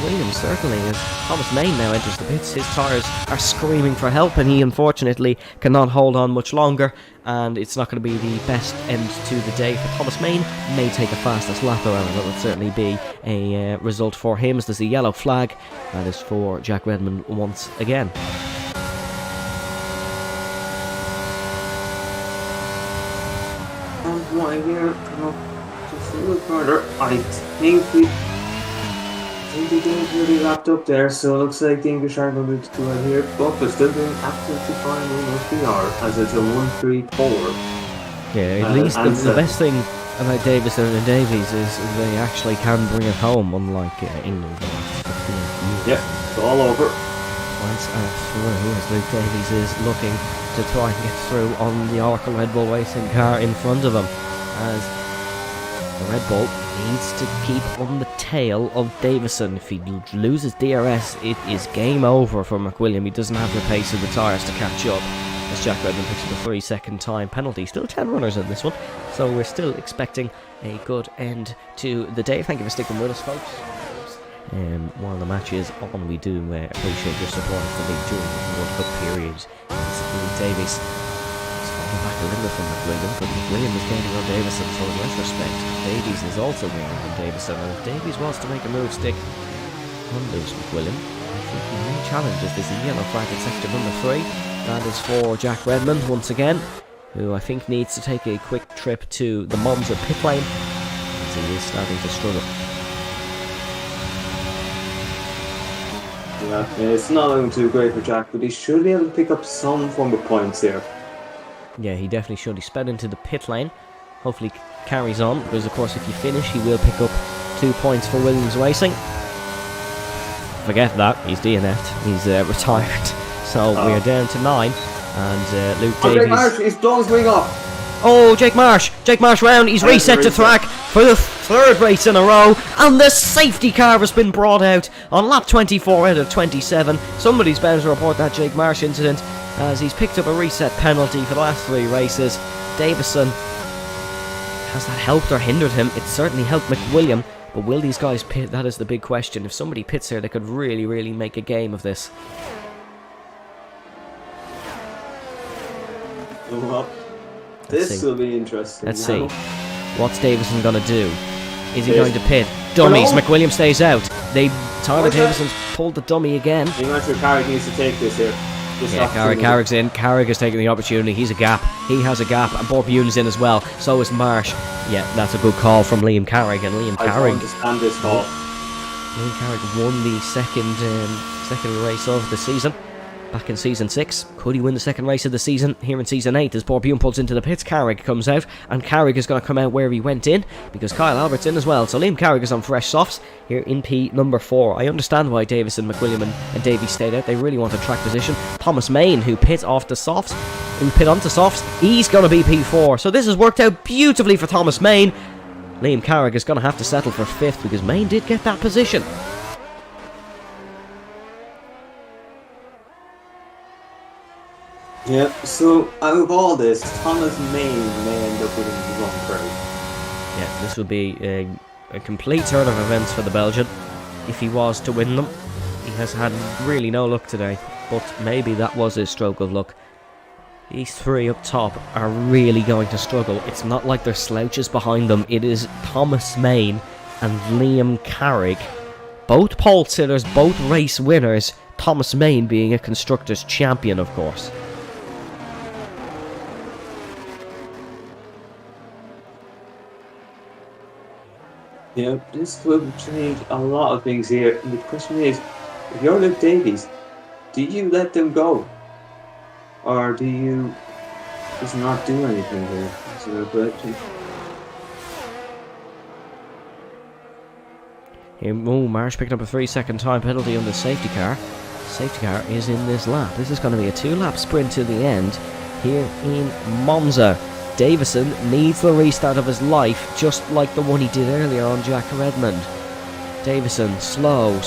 Williams, certainly. As Thomas Main now enters the pits, his tyres are screaming for help, and he unfortunately cannot hold on much longer, and it's not going to be the best end to the day for Thomas Main. May take a fastest lap, however, that would certainly be a result for him, as there's a yellow flag. That is for Jack Redman once again. Right here, just a little further. I think the game's really wrapped up there, so it looks like the English are going to do it here, but they're still doing absolutely fine in FVR, as it's a 1-3-4. Yeah, at least the best thing about Davison and Davies is they actually can bring it home, unlike England the last 15 years. Yep, it's all over. Once through, as Luke Davies is looking to try and get through on the Oracle Red Bull Racing car in front of him, as the Red Bull needs to keep on the tail of Davison. If he loses DRS, it is game over for McWilliam. He doesn't have the pace of the tyres to catch up. as Jack Redmond picks up a 3-second time penalty. Still 10 runners in this one, so we're still expecting a good end to the day. Thank you for sticking with us, folks. While the match is on, we do appreciate your support for the league during the World Cup period. Luke Davies is falling back a little bit from McWilliam, but McWilliam is gaining on Davison, so in retrospect, Davies is also gaining on Davison, and if Davies wants to make a move stick on Lewis McWilliam, I think he may challenge as there's a yellow flag in sector number 3. That is for Jack Redmond once again, who I think needs to take a quick trip to the Monza pit lane, as he is starting to struggle. Yeah, it's not looking too great for Jack, but he should be able to pick up some form of points here. Yeah, he definitely should. He sped into the pit lane. Hopefully carries on, because of course if you finish, he will pick up 2 points for Williams Racing. Forget that, he's DNF'd. He's retired. So we are down to 9, and Luke Davies... Jake Marsh, he's blown his wing off! Oh, Jake Marsh round, he's reset to track for the 3rd race in a row, and the safety car has been brought out on lap 24 out of 27. Somebody's bound to report that Jake Marsh incident, as he's picked up a reset penalty for the last 3 races. Davison, has that helped or hindered him? It certainly helped McWilliam, but will these guys pit? That is the big question. If somebody pits here, they could really, really make a game of this. Well, this will be interesting. Let's see. What's Davison going to do? Is he going to pit? Dummies. Hello? McWilliam stays out. Tyler Davison's pulled the dummy again. I'm not sure Carrick needs to take this here. Carrick's in. Carrick is taking the opportunity. He's a gap. He has a gap. And Borbune's in as well. So is Marsh. Yeah, that's a good call from Liam Carrick. And Liam Carrick... I understand this call. Liam Carrick won the second race of the season. Back in Season 6. Could he win the second race of the season here in Season 8? As Borbune pulls into the pits, Carrick comes out, and Carrick is going to come out where he went in, because Kyle Albert's in as well. So Liam Carrick is on fresh softs here in P number 4. I understand why Davison, McWilliam and Davies stayed out. They really wanted track position. Thomas Main, who pit onto softs, he's going to be P4. So this has worked out beautifully for Thomas Main. Liam Carrick is going to have to settle for 5th, because Main did get that position. Yep, so out of all this, Thomas Main may end up winning the wrong crowd. Yeah, this would be a complete turn of events for the Belgian if he was to win them. He has had really no luck today, but maybe that was his stroke of luck. These 3 up top are really going to struggle. It's not like there's slouches behind them. It is Thomas Main and Liam Carrick, both pole sitters, both race winners. Thomas Main being a Constructors' champion, of course. Yeah, this will change a lot of things here. And the question is, if you're Luke Davies, do you let them go? Or do you just not do anything here? That's a real question. Marsh picked up a 3-second time penalty on the safety car. Safety car is in this lap. This is going to be a 2-lap sprint to the end here in Monza. Davison needs the restart of his life, just like the one he did earlier on Jack Redmond. Davison, slow,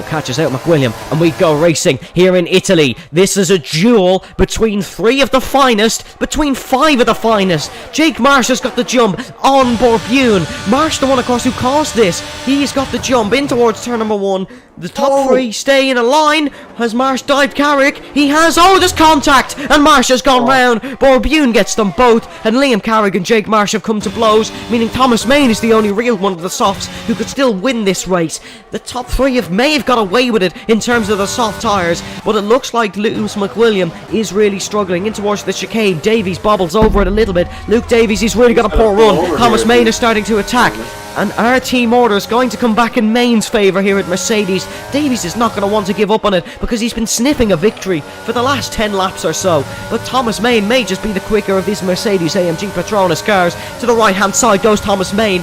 catches out McWilliam, and we go racing here in Italy. This is a duel between 3 of the finest, between 5 of the finest. Jake Marsh has got the jump on Borbune. Marsh, the one, of course, who caused this. He's got the jump in towards turn number 1. The top 3 stay in a line. Has Marsh dived Carrick? He has. Oh, there's contact, and Marsh has gone round. Borbune gets them both, and Liam Carrick and Jake Marsh have come to blows, meaning Thomas Main is the only real one of the softs who could still win this race. The top 3 may have got away with it in terms of the soft tyres, but it looks like Lewis McWilliam is really struggling in towards the chicane. Davies bobbles over it a little bit. Luke Davies, he's really got a poor run. Thomas Main is starting to attack, and our team order is going to come back in Main's favour here at Mercedes. Davies is not going to want to give up on it, because he's been sniffing a victory for the last 10 laps or so, but Thomas Main may just be the quicker of these Mercedes AMG Petronas cars. To the right hand side goes Thomas Main.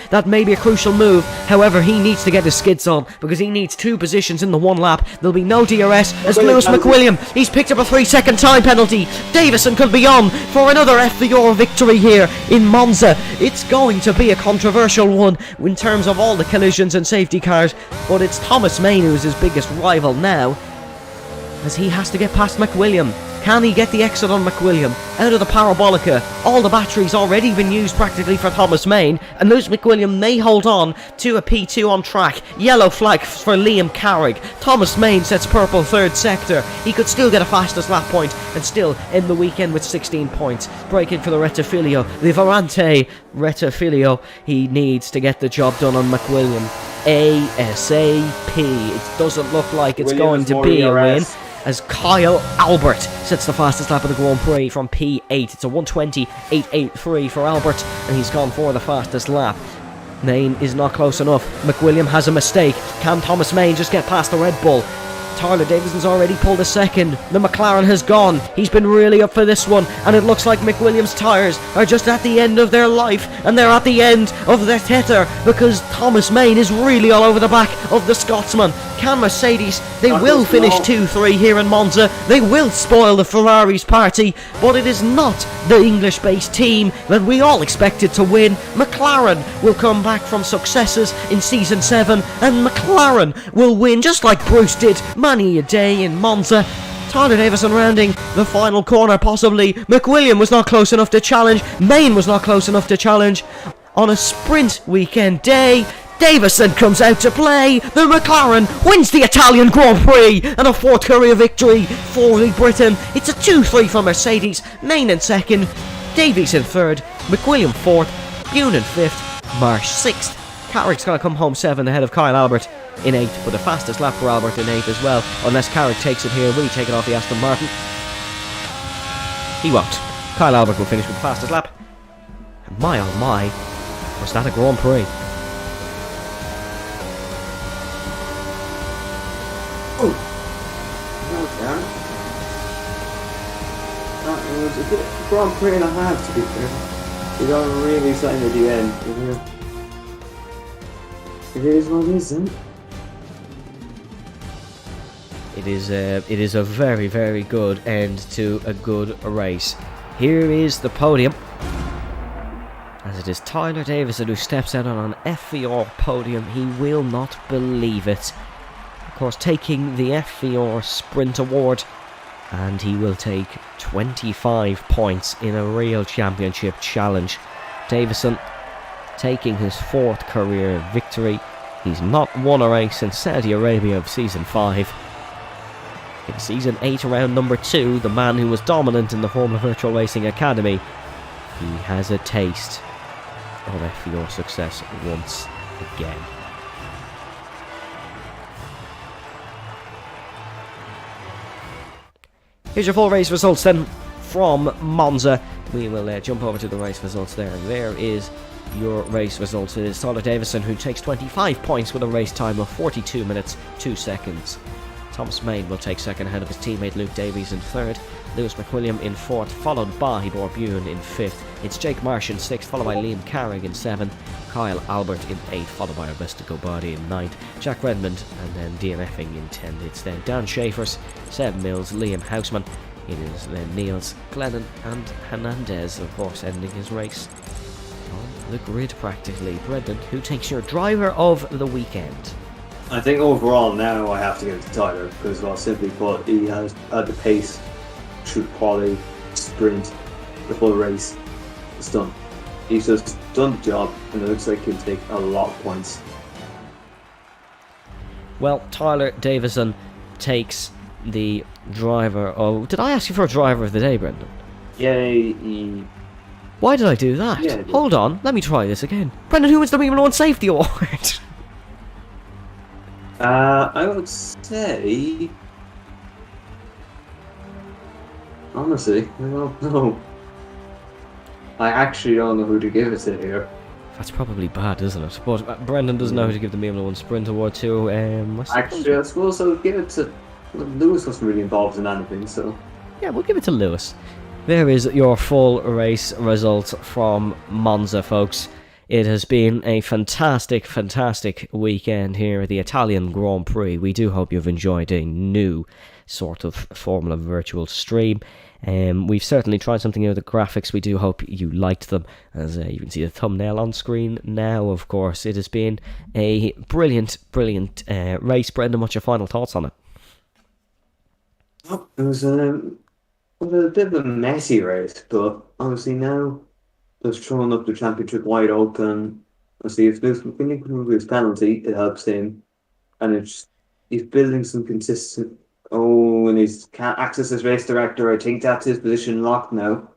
That may be a crucial move. However, he needs to get his skids on, because he needs 2 positions in the 1 lap. There'll be no DRS as Lewis McWilliam, he's picked up a 3-second time penalty. Davison could be on for another FVR victory here in Monza. It's going to be a controversial one in terms of all the collisions and safety cars, but it's Thomas Main who's his biggest rival now, as he has to get past McWilliam. Can he get the exit on McWilliam? Out of the parabolica. All the batteries already been used practically for Thomas Main, and Lewis McWilliam may hold on to a P2 on track. Yellow flag for Liam Carrick. Thomas Main sets purple third sector. He could still get a fastest lap point and still end the weekend with 16 points. Breaking for the Rettifilio. The Varante Rettifilio. He needs to get the job done on McWilliam ASAP. It doesn't look like it's going to be a win, as Kyle Albert sets the fastest lap of the Grand Prix from P8. It's a 1:20.883 for Albert, and he's gone for the fastest lap. Main is not close enough. McWilliam has a mistake. Can Thomas Main just get past the Red Bull? Tyler Davison's already pulled a second. The McLaren has gone. He's been really up for this one, and it looks like McWilliam's tyres are just at the end of their life, and they're at the end of their tether, because Thomas Main is really all over the back of the Scotsman. Can Mercedes? They will finish 2-3 here in Monza. They will spoil the Ferrari's party, but it is not the English-based team that we all expected to win. McLaren will come back from successes in Season 7, and McLaren will win just like Bruce did many a day in Monza. Tyler Davison rounding the final corner, possibly. McWilliam was not close enough to challenge. Main was not close enough to challenge. On a sprint weekend day, Davison comes out to play. The McLaren wins the Italian Grand Prix and a fourth career victory for Britain. It's a 2-3 for Mercedes. Main in second, Davies in third, McWilliam fourth, Bune in fifth, Marsh sixth. Carrick's going to come home seventh ahead of Kyle Albert in 8th, but the fastest lap for Albert in 8th as well, unless Carrick takes it here. Will he take it off the Aston Martin? He won't. Kyle Albert will finish with the fastest lap. And my oh my, was that a Grand Prix? Oh, that was a good Grand Prix and a half, to be fair. We got really excited at the end. It is what it is, isn't it? It is a very, very good end to a good race. Here is the podium, as it is Tyler Davison who steps out on an FVR podium. He will not believe it. Of course, taking the FVR Sprint Award, and he will take 25 points in a real championship challenge. Davison taking his 4th career victory. He's not won a race since Saudi Arabia of Season 5. In Season 8, round number 2, the man who was dominant in the Formula Virtual Racing Academy, he has a taste of FVR success once again. Here's your full race results then from Monza. We will jump over to the race results there. There is your race results. It is Tyler Davison who takes 25 points with a race time of 42 minutes 2 seconds. Thomas Main will take second ahead of his teammate Luke Davies in third. Lewis McWilliam in fourth, followed by Bune in fifth. It's Jake Marsh in sixth, followed by Liam Carrick in seventh. Kyle Albert in eighth, followed by Augusta Gobardi in ninth. Jack Redmond and then DNFing in 10th. It's then Dan Schaefers, Seb Mills, Liam Houseman. It is then Niels, Glennon and Hernandez, of course, ending his race on the grid practically. Brendan, who takes your driver of the weekend? I think overall now I have to give it to Tyler, because, well, simply put, he has had the pace through quality, sprint, the full race. It's done. He's just done the job, and it looks like he'll take a lot of points. Well, Tyler Davison takes the driver of... Did I ask you for a driver of the day, Brendan? Yay. Why did I do that? Yeah, Hold on, let me try this again. Brendan, who wins the Formula 1 Safety Award? I would say... Honestly, I don't know. I actually don't know who to give it to here. That's probably bad, isn't it? But Brendan doesn't know who to give the Formula 1 Sprint Award to. Actually, I suppose I'll give it to... Lewis wasn't really involved in anything, so... Yeah, we'll give it to Lewis. There is your full race result from Monza, folks. It has been a fantastic, fantastic weekend here at the Italian Grand Prix. We do hope you've enjoyed a new sort of Formula virtual stream. We've certainly tried something new with the graphics. We do hope you liked them, as you can see the thumbnail on screen now, of course. It has been a brilliant, brilliant race. Brendan, what's your final thoughts on it? It was was a bit of a messy race, but obviously now just throwing up the championship wide open. I see if Lewis McQueen can remove his penalty, it helps him, and he's building some consistent. Oh, and he's can't access his race director. I think that's his position locked now.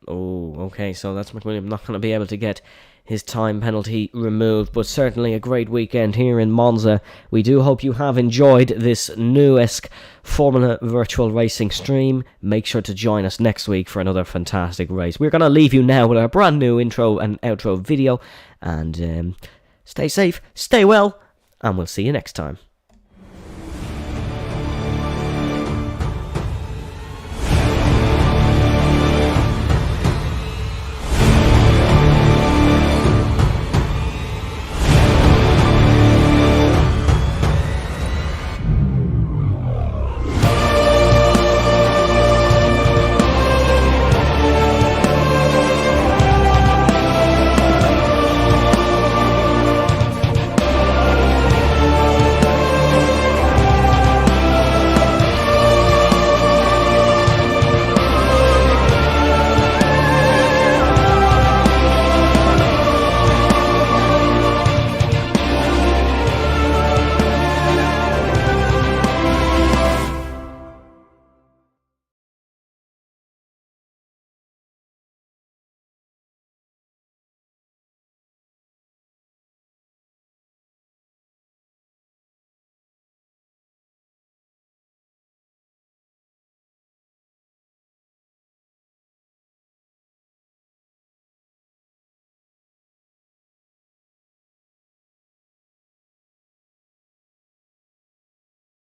Oh, okay, so that's McWilliam not going to be able to get his time penalty removed, but certainly a great weekend here in Monza. We do hope you have enjoyed this newest Formula Virtual Racing stream. Make sure to join us next week for another fantastic race. We're going to leave you now with our brand new intro and outro video, and stay safe, stay well, and we'll see you next time.